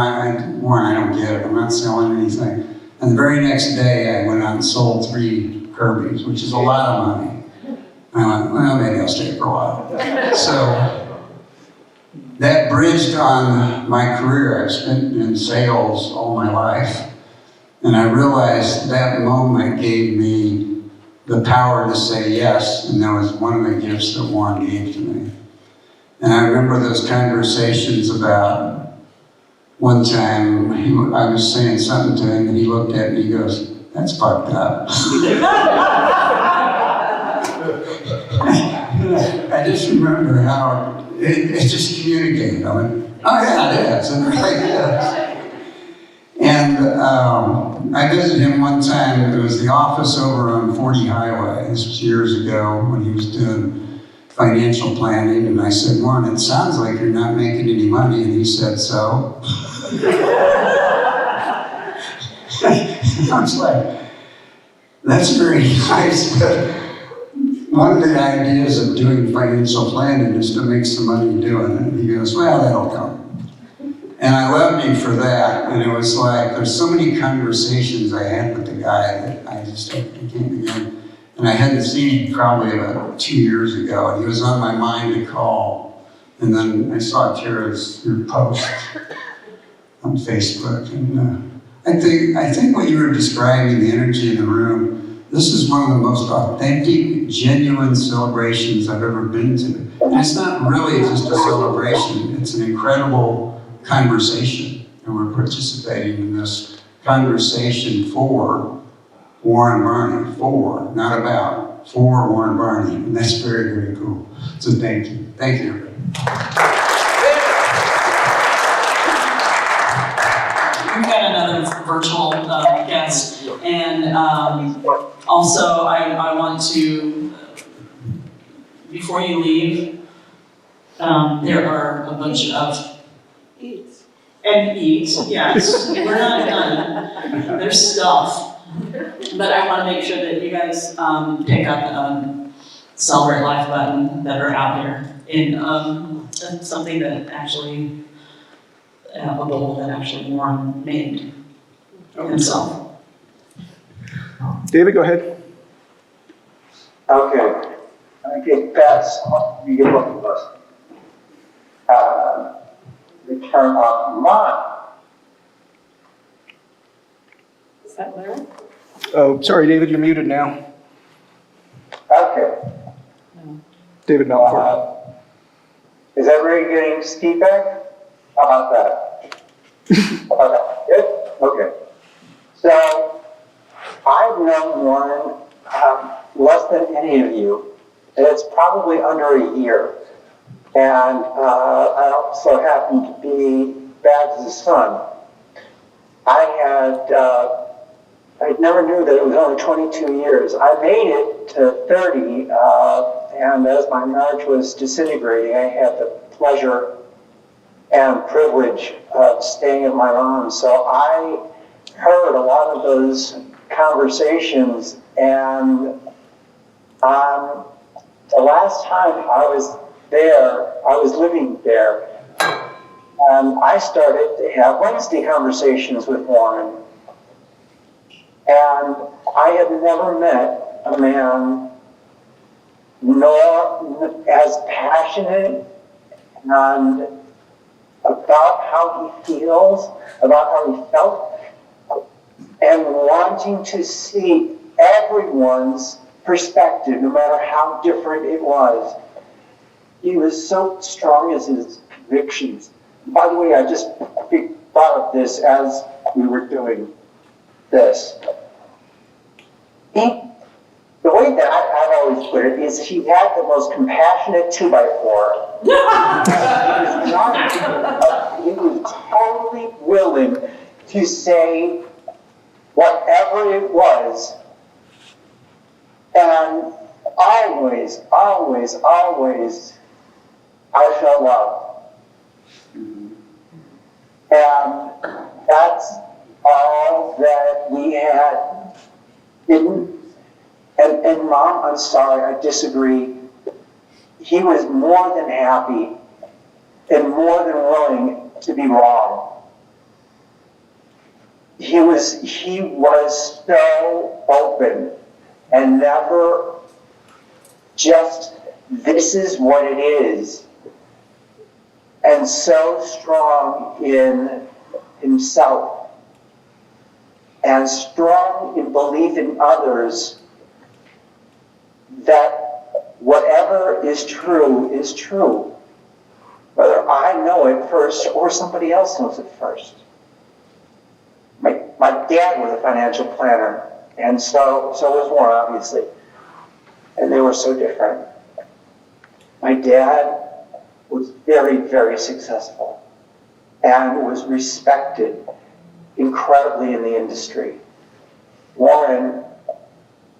Warren, I don't get it, I'm not selling anything. And the very next day, I went out and sold 3 Kirby's, which is a lot of money. And I went, well, maybe I'll stay for a while. So that bridged on my career. I've spent in sales all my life. And I realized that moment gave me the power to say yes, and that was one of the gifts that Warren gave to me. And I remember those conversations about one time I was saying something to him, and he looked at me and he goes, that's fucked up. I just remember how it just communicated. I went, oh yeah, it is, and it really is. And I visited him one time. It was the office over on 40 Highway. This was years ago when he was doing financial planning, and I said, Warren, it sounds like you're not making any money, and he said, so? I was like, that's very nice, but one of the ideas of doing financial planning is to make some money doing it. And he goes, well, that'll come. And I loved him for that, and it was like, there's so many conversations I had with the guy that I can't begin. And I hadn't seen him probably about 2 years ago, and he was on my mind to call. And then I saw Tara's your post. on Facebook. And I think what you were describing, the energy in the room, this is one of the most authentic, genuine celebrations I've ever been to. And it's not really just a celebration, it's an incredible conversation. And we're participating in this conversation for Warren Varney, not about, for Warren Varney. And that's very, very cool. So thank you. Thank you, everybody. We've got another virtual guest, and also I want to, before you leave, there are a bunch of and eat, yes, we're not done. There's stuff, but I want to make sure that you guys pick up the Celebrate Life button that are out here in something that actually a bowl that actually Warren made himself. David, go ahead. Okay, Bess, you get both of us. Return of mine. Is that Larry? Oh, sorry, David, you're muted now. Okay. David Melford. Is everybody getting feedback? How about that? Good? Okay. So, I've known Warren less than any of you, and it's probably under a year. And I also happen to be Babs' son. I never knew that it was only 22 years. I made it to 30, and as my marriage was disintegrating, I had the pleasure and privilege of staying at my mom's. So I heard a lot of those conversations, and the last time I was there, I was living there, and I started to have Wednesday conversations with Warren. And I had never met a man nor as passionate and about how he feels, about how he felt, and wanting to see everyone's perspective, no matter how different it was. He was so strong as his convictions. By the way, I just thought of this as we were doing this. The way that I've always put it is he had the most compassionate 2x4. He was totally willing to say whatever it was. And always, always, always, I felt love. And that's all that we had. And Mom, I'm sorry, I disagree. He was more than happy and more than willing to be wrong. He was so open and never just, this is what it is. And so strong in himself and strong in belief in others that whatever is true, whether I know it first or somebody else knows it first. My dad was a financial planner, and so was Warren, obviously. And they were so different. My dad was very, very successful and was respected incredibly in the industry. Warren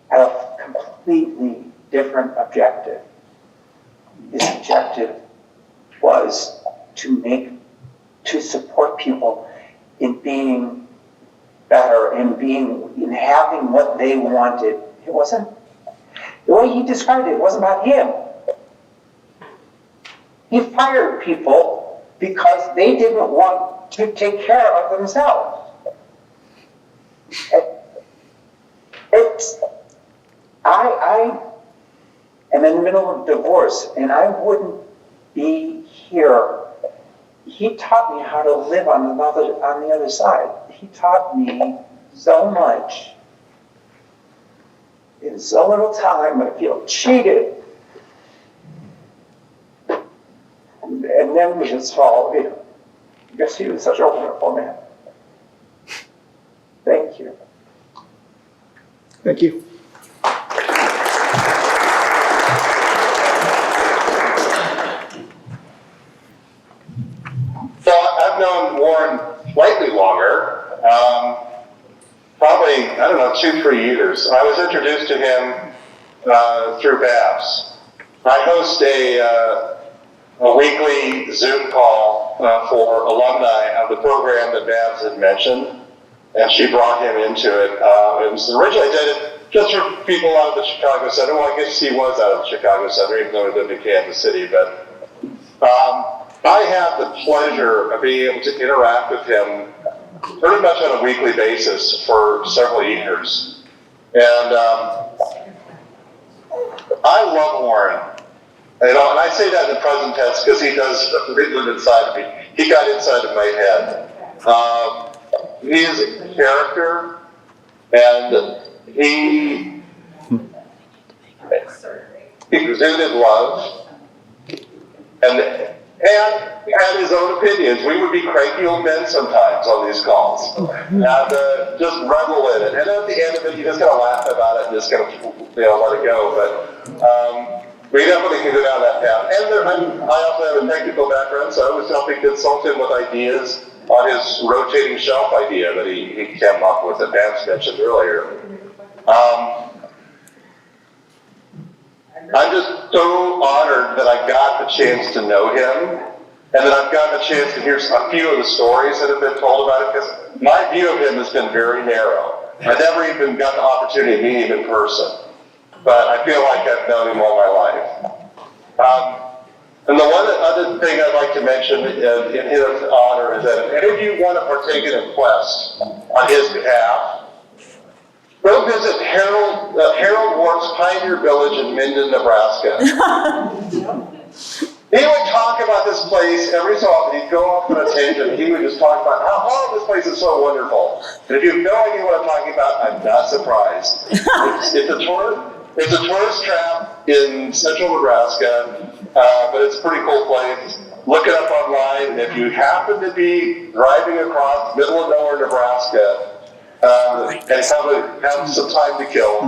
had a completely different objective. His objective was to support people in being better, in having what they wanted. It wasn't, the way he described it wasn't about him. He fired people because they didn't want to take care of themselves. I am in the middle of divorce, and I wouldn't be here he taught me how to live on the other side. He taught me so much in so little time. I feel cheated. And then we just followed him because he was such a wonderful man. Thank you. Thank you. So I've known Warren slightly longer, probably, 2-3 years. I was introduced to him through Babs. I host a weekly Zoom call for alumni of the program that Babs had mentioned, and she brought him into it. It was originally did it just for people out of the Chicago Center. Well, I guess he was out of the Chicago Center, even though he lived in Kansas City, but I have the pleasure of being able to interact with him pretty much on a weekly basis for several years. And I love Warren. And I say that in the present tense because he does live inside of me. He got inside of my head. He is a character, and he exuded love, and had his own opinions. We would be cranky old men sometimes on these calls, and just revel in it. And at the end of it, you just kind of laugh about it and just kind of let it go. But we definitely can go down that path. And I also have a technical background, so I was helping consult him with ideas on his rotating shelf idea that he came up with that Vance mentioned earlier. I'm just so honored that I got the chance to know him, and that I've gotten a chance to hear a few of the stories that have been told about it, because my view of him has been very narrow. I never even got the opportunity to meet him in person, but I feel like I've known him all my life. And the one other thing I'd like to mention in his honor is that if any of you want to partake in a quest on his behalf, go visit Harold Warp's Pioneer Village in Minden, Nebraska. He would talk about this place every so often. He'd go off on a tangent. He would just talk about how this place is so wonderful. And if you have no idea what I'm talking about, I'm not surprised. It's a tourist trap in central Nebraska, but it's a pretty cool place. Look it up online. And if you happen to be driving across middle of nowhere, Nebraska, and have some time to kill,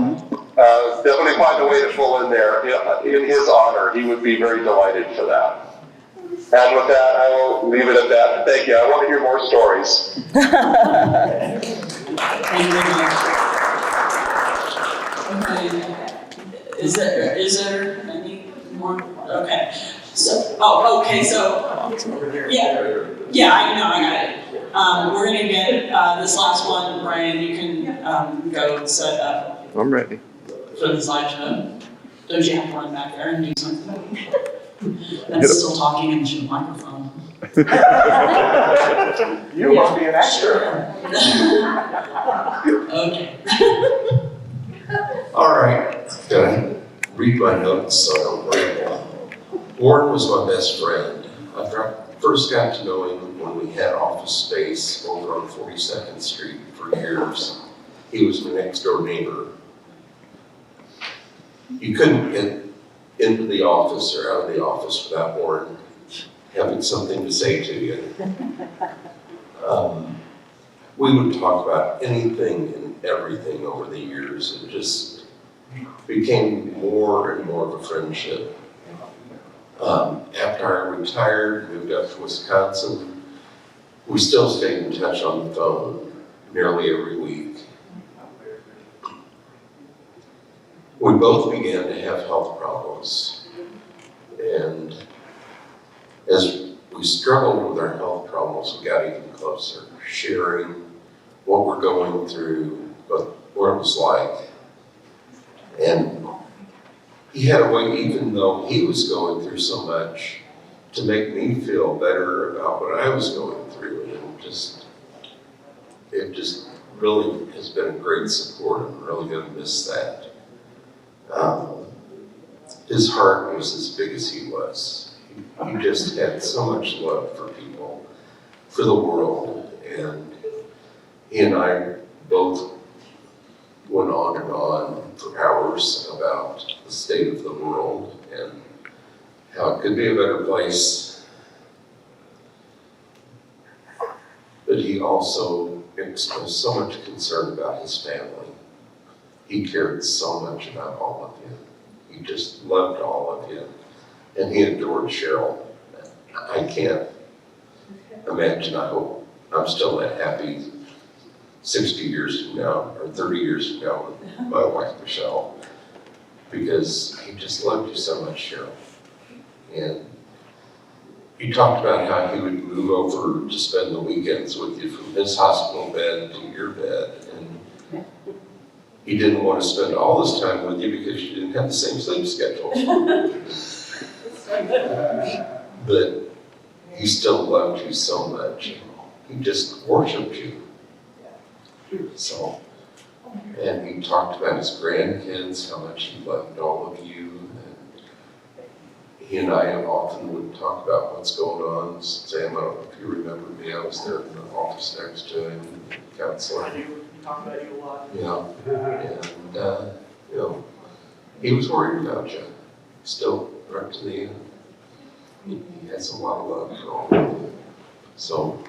definitely find a way to pull in there. In his honor, he would be very delighted for that. And with that, I will leave it at that. Thank you. I want to hear more stories. Thank you very much. Okay. Is there any more? Okay. So, okay, yeah, I know, I got it. We're gonna get this last one, Brian, you can go set up I'm ready. for the slideshow. Don't you have to run back there and do something? That's still talking into the microphone. You must be an extra. Okay. All right, gonna read my notes so I don't ramble. Warren was my best friend. After I first got to know him when we had office space over on 42nd Street for years, he was my next door neighbor. You couldn't get into the office or out of the office without Warren having something to say to you. We would talk about anything and everything over the years. It just became more and more of a friendship. After I retired, moved up to Wisconsin, we still stayed in touch on the phone nearly every week. We both began to have health problems, and as we struggled with our health problems, we got even closer, sharing what we're going through, what it was like. And he had a way, even though he was going through so much, to make me feel better about what I was going through. And it just really has been a great support. I'm really going to miss that. His heart was as big as he was. He He just had so much love for people, for the world, and he and I both went on for hours about the state of the world and how it could be a better place. But he also expressed so much concern about his family. He cared so much about all of you. He just loved all of you. And he adored Cheryl. I can't imagine, I hope I'm still that happy 60 years from now, or 30 years from now with my wife, Michelle, because he just loved you so much, Cheryl. And he talked about how he would move over to spend the weekends with you from his hospital bed to your bed. And he didn't want to spend all his time with you because you didn't have the same sleep schedule. But he still loved you so much. He just worshiped you. So, and he talked about his grandkids, how much he loved all of you. He and I often would talk about what's going on. Sam, I don't know if you remember me, I was there in the office next to him, counseling. I do, we talk about you a lot. Yeah, and, you know, he was worried about you, still, right to the end. He has a lot of love for all of you. So,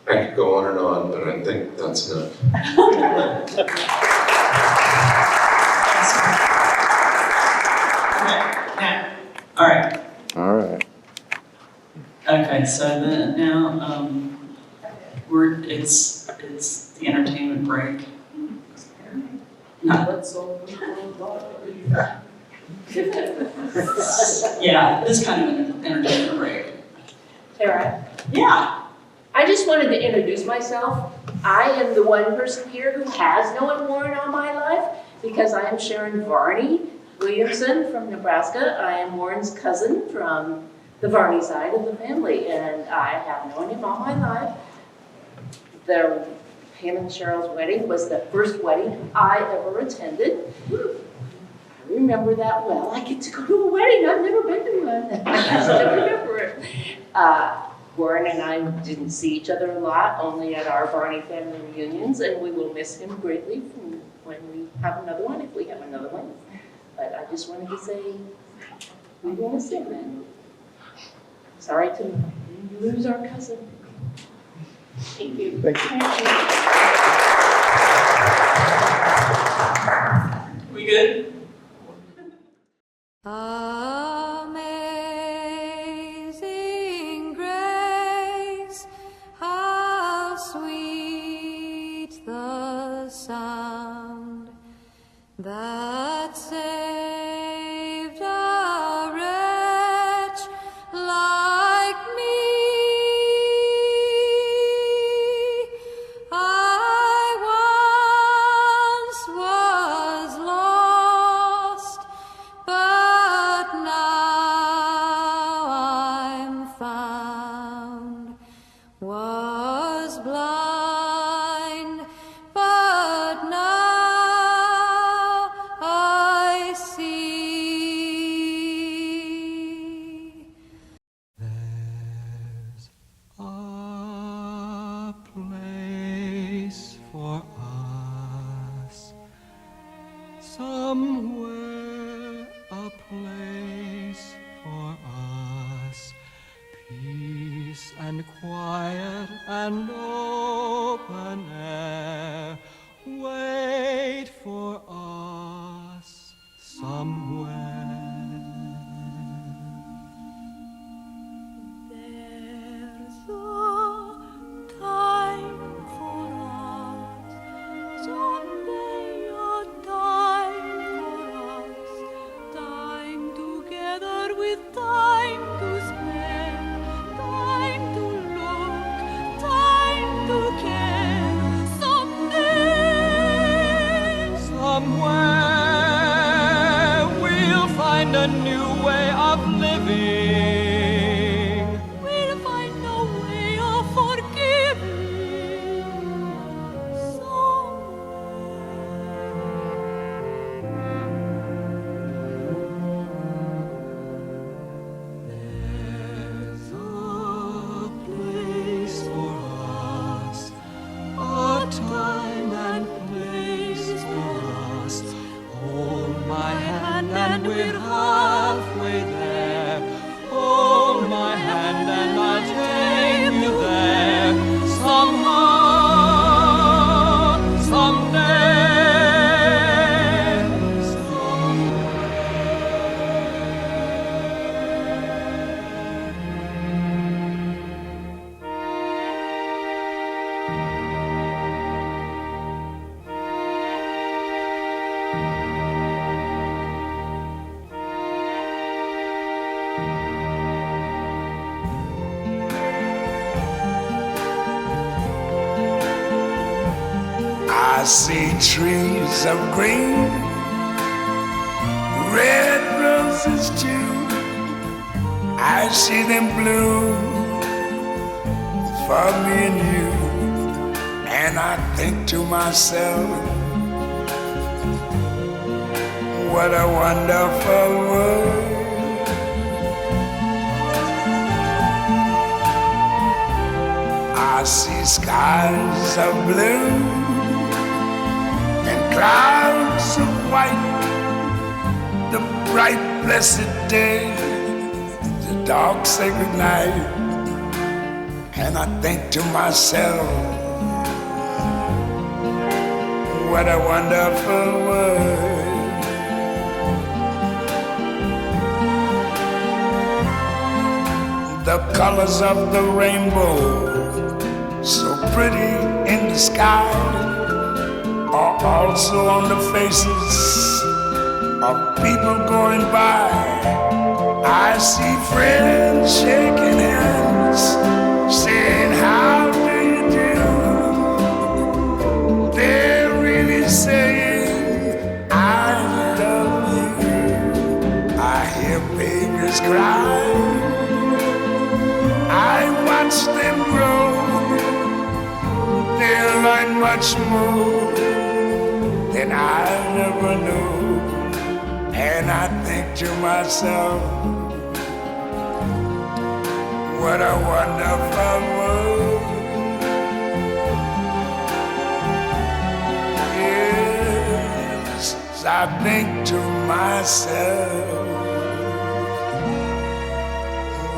I could go on and on, but I think that's enough. All right. All right. Okay, so then now, it's the entertainment break. Yeah, this kind of an entertainment break. Tara, Yeah. I just wanted to introduce myself. I am the one person here who has known Warren all my life because I am Sharon Varney Williamson from Nebraska. I am Warren's cousin from the Varney side of the family, and I have known him all my life. Him and Cheryl's wedding was the first wedding I ever attended. I remember that well. I get to go to a wedding. I've never been to one. I still remember it. Warren and I didn't see each other a lot, only at our Varney family reunions, and we will miss him greatly when we have another one, if we have another one. But I just wanted to say, we will miss him, and sorry to lose our cousin. Thank you. Thank you. We good? Amazing grace, how sweet the sound that saved a wretch like me. I once was lost, but now I'm found. Was blind, but now I see. There's a place for us somewhere, a place for us, peace and quiet and open air wait for us somewhere. There's a time for us, someday a time for us, time together with time to spend, time to look, time to care, someday, somewhere we'll find a new way of living. We'll find a way of forgiving. Somewhere. and we're halfway there. Hold my hand and I'll take you there somehow, someday. I see trees of green, red roses too. I see them bloom for me and you. And I think to myself, what a wonderful world. I see skies of blue and clouds of white, the bright blessed day, the dark sacred night. And I think to myself, what a wonderful world. The colors of the rainbow, so pretty in the sky, are also on the faces of people going by. I see friends shaking hands, saying, how do you do? They're really saying, I love you. I hear babies cry, I watch them grow. They'll learn much more than I never knew. And I think to myself, what a wonderful world. Yes, I think to myself,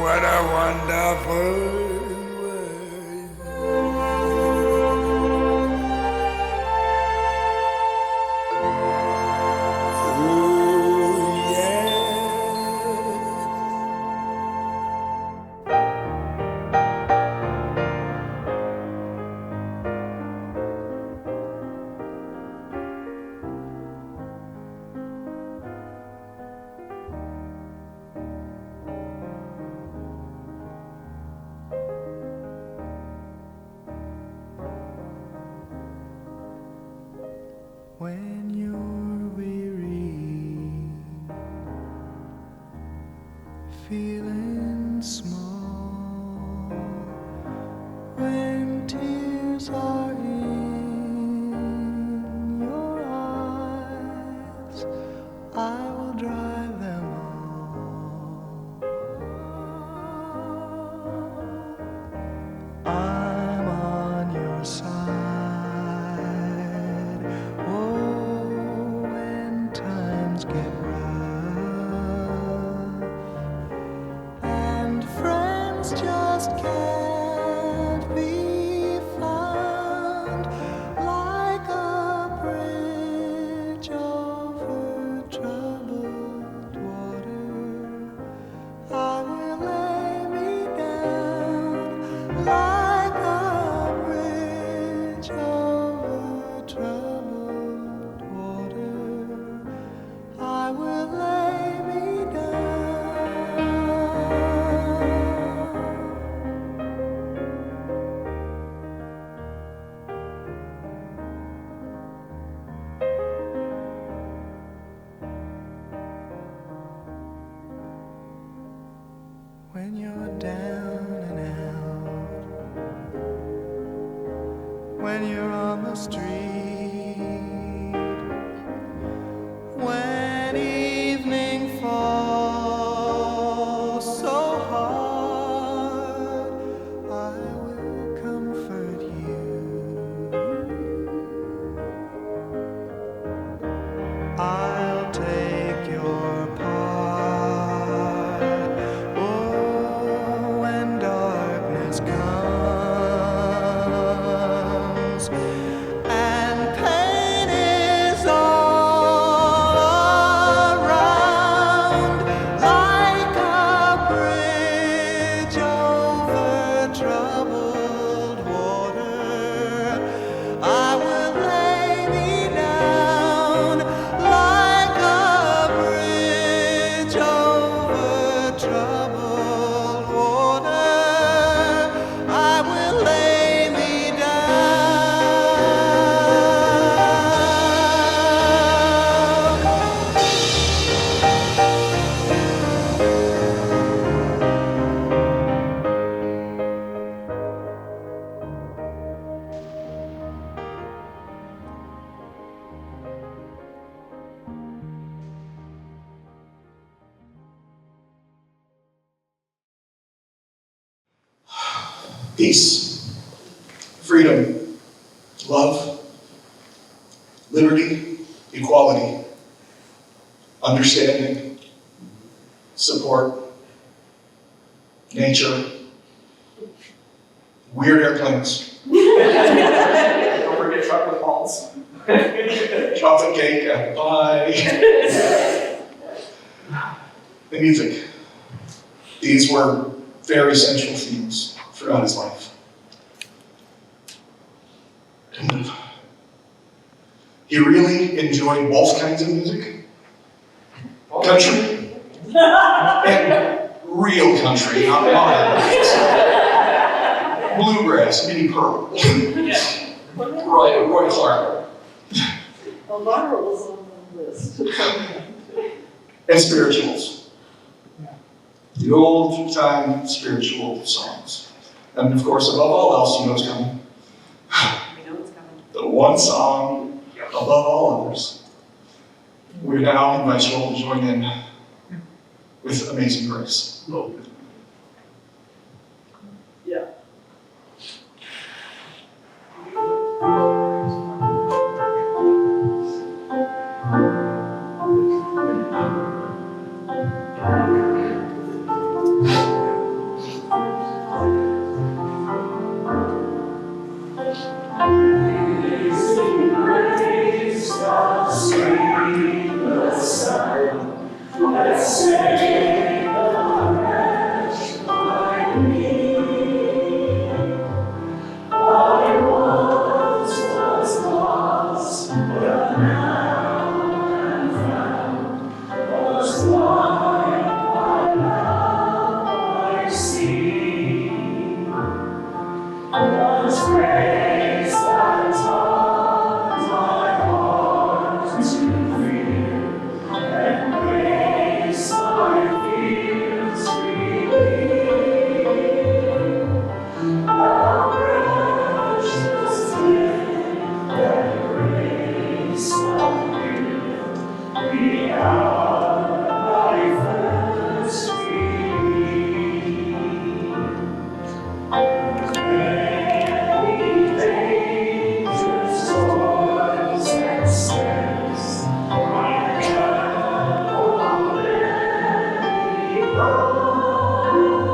what a wonderful world. When you're weary, feeling small, when tears are in your eyes, I will dry them all. I'm on your side. Oh, when times get rough and friends just can't be found, like a bridge over troubled water, I will lay me down like a bridge over troubled water. I will lay me down. When you're down and out, when you're on the street, when evening falls so hard, I will comfort you. I'll take your Peace, freedom, love, liberty, equality, understanding, support, nature, weird airplanes. Don't forget chocolate balls. Chocolate cake, apple pie. The music. These were very central themes throughout his life. And he really enjoyed both kinds of music. Country and real country, not modern. Bluegrass, Minnie Pearl. Roy Clark. Elvira was on the list. And spirituals. The old time spiritual songs. And of course, above all else, you know what's coming. We know it's coming. The one song above all others. We now invite you all to join in with Amazing Grace. Yeah. Amazing grace, how sweet the sound that saved a wretch like me. I once was lost, but now am found. Was blind, but now I see. Was grace that taught my heart to fear, and grace my fears relieve. How precious did that grace appear, the hour I first believed. Many dangers, toils, and snares I have already known.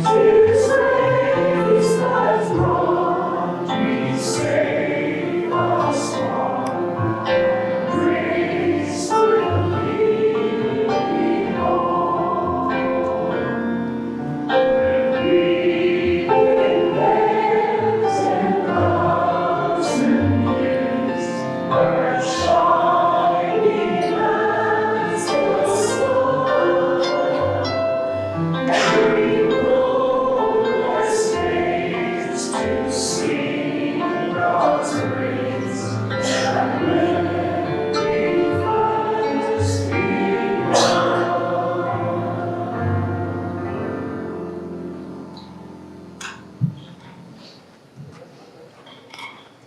'Tis grace that brought me safe thus far. Grace will lead me home.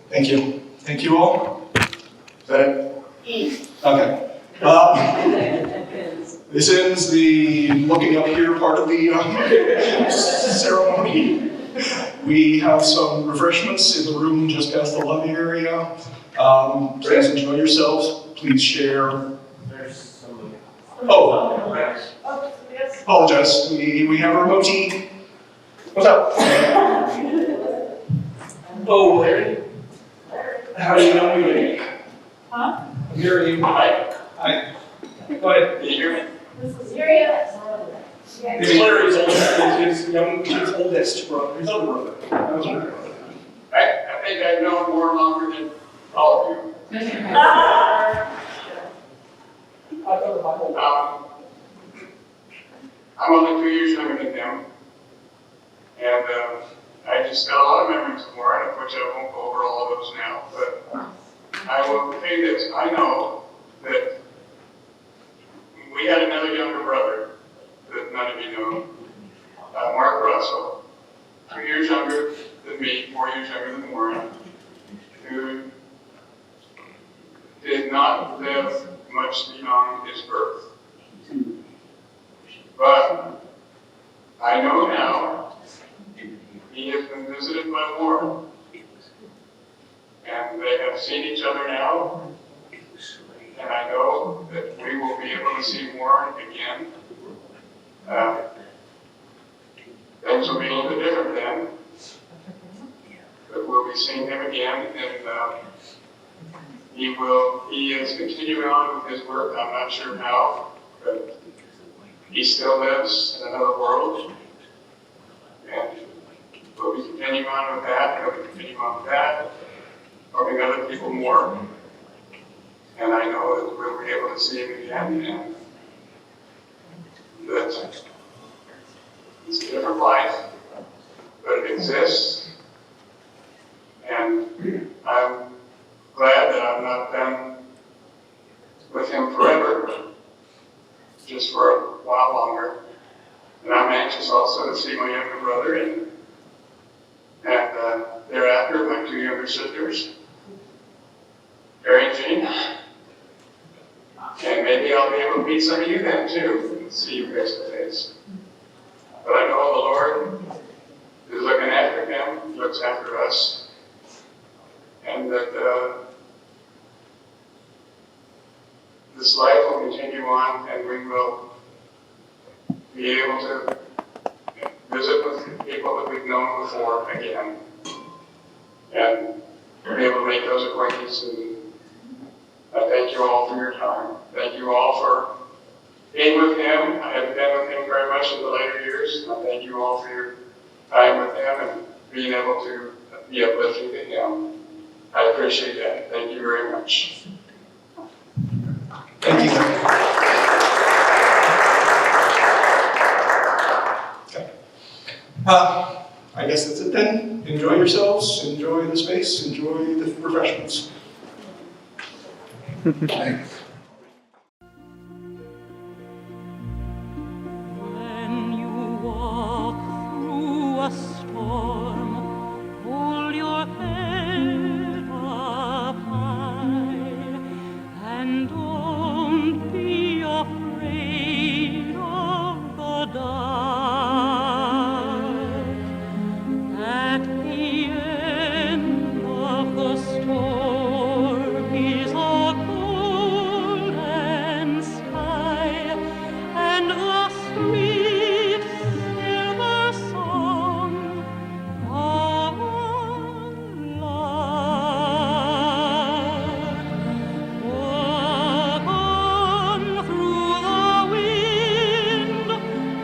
Thank you. Thank you all. Is that it? Okay. This ends the looking up here part of the ceremony. We have some refreshments in the room just past the lobby area. Please enjoy yourselves. Please share. Oh, apologize. We have our motif. What's up? Oh, Larry. How do you know me? Huh? I'm hearing you. Hi. Go ahead. Did you hear me? This is Syria. He's Larry's his oldest brother, his other brother. I think I've known more longer than all of you. I'm only 2 years younger than him. And I just got a lot of memories of Warren, of which I won't go over all of those now. But I will say this, I know that we had another younger brother that none of you know, Mark Russell, 2 years younger than me, 4 years younger than Warren, who did not live much beyond his birth. But I know now we see Warren again, things will be a little bit different then. But we'll be seeing him again, and he is continuing on with his work. I'm not sure how, but he still lives in another world. And we'll be continuing on with that, and we'll be continuing on with that, helping other people more. And I know that we'll be able to see him again, and that it's a different life, but it exists. And I'm glad that I'm not done with him forever, just for a while longer. And I'm anxious also to see my younger brother and thereafter my two younger sisters, Harry and Jean. And maybe I'll be able to meet some of you then too, and see you face to face. But I know the Lord is looking after him, looks after us, and that this life will continue on, and we will be able to visit with people that we've known before again, and be able to make those acquaintances. And I thank you all for your time. Thank you all for being with him. I haven't been with him very much in the later years. I thank you all for your time with him and being able to be uplifting to him. I appreciate that. Thank you very much. Thank you. Okay. I guess that's it then. Enjoy yourselves, enjoy the space, enjoy the refreshments. Thanks. When you walk through a storm, hold your head up high, and don't be afraid of the dark. At the end of the storm is a golden sky, and the sweet silver song of love. Walk on through the wind,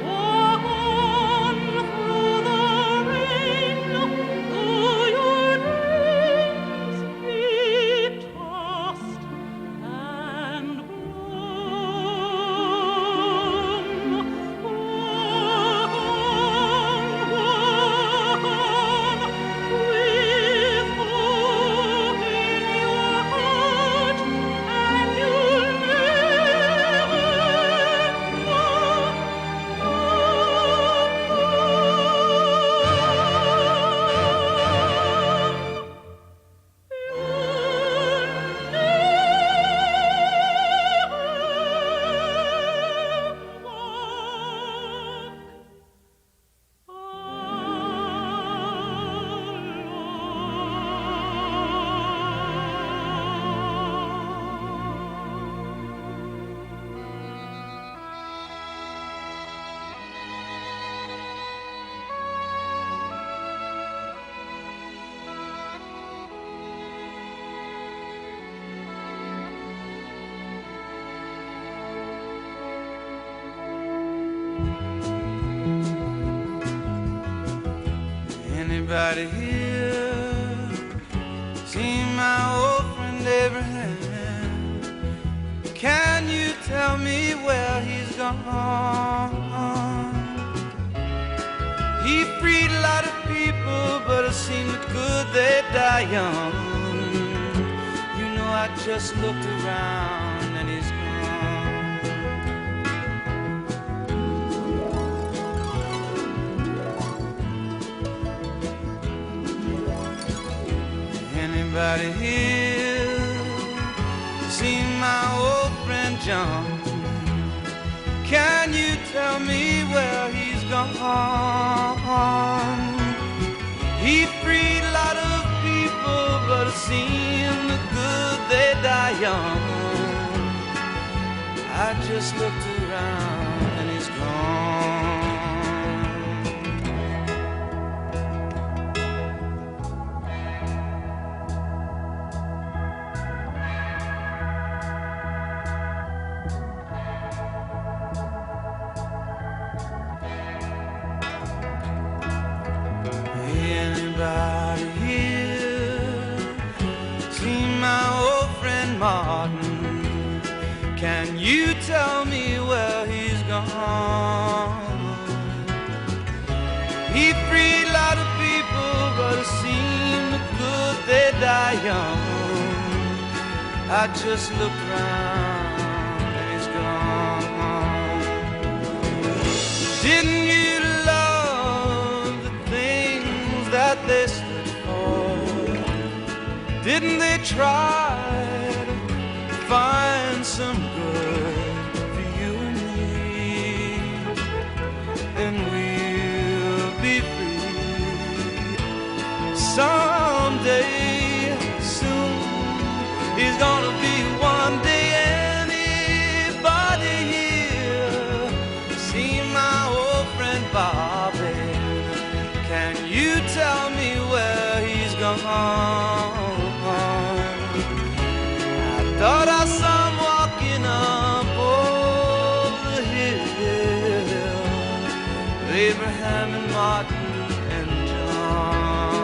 walk on through the rain, though your dreams be tossed and Anybody here seen my old friend Abraham? Can you tell me where he's gone? He freed a lot of people, but it seemed good they die young. You know, I just looked around and he's gone. Anybody here seen my old friend John? Can you tell me where he's gone? He freed a lot of people, but it seemed good they die young. I just looked around and he's gone. Anybody here seen my old friend Martin? Can you tell me where he's gone? He freed a lot of people, but it seemed good they die young. I just looked around and he's gone. Didn't you love the things that they stood for? Didn't they try to find some good for you and me? And we'll be free someday soon. He's gonna be one day. Anybody here see my old friend Bobby? Can you tell me where he's gone? I thought I saw him walking up over the hill with Abraham and Martin and John.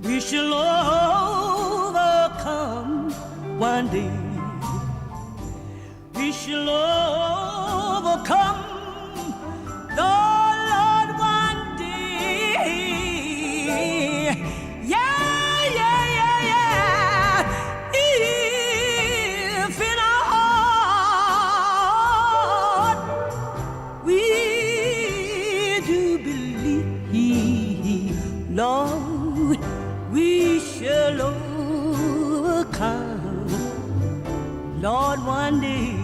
We shall overcome one day. We shall overcome, Lord, one day. Yeah, yeah, yeah, yeah. If in our heart we do believe, Lord, we shall overcome, Lord, one day.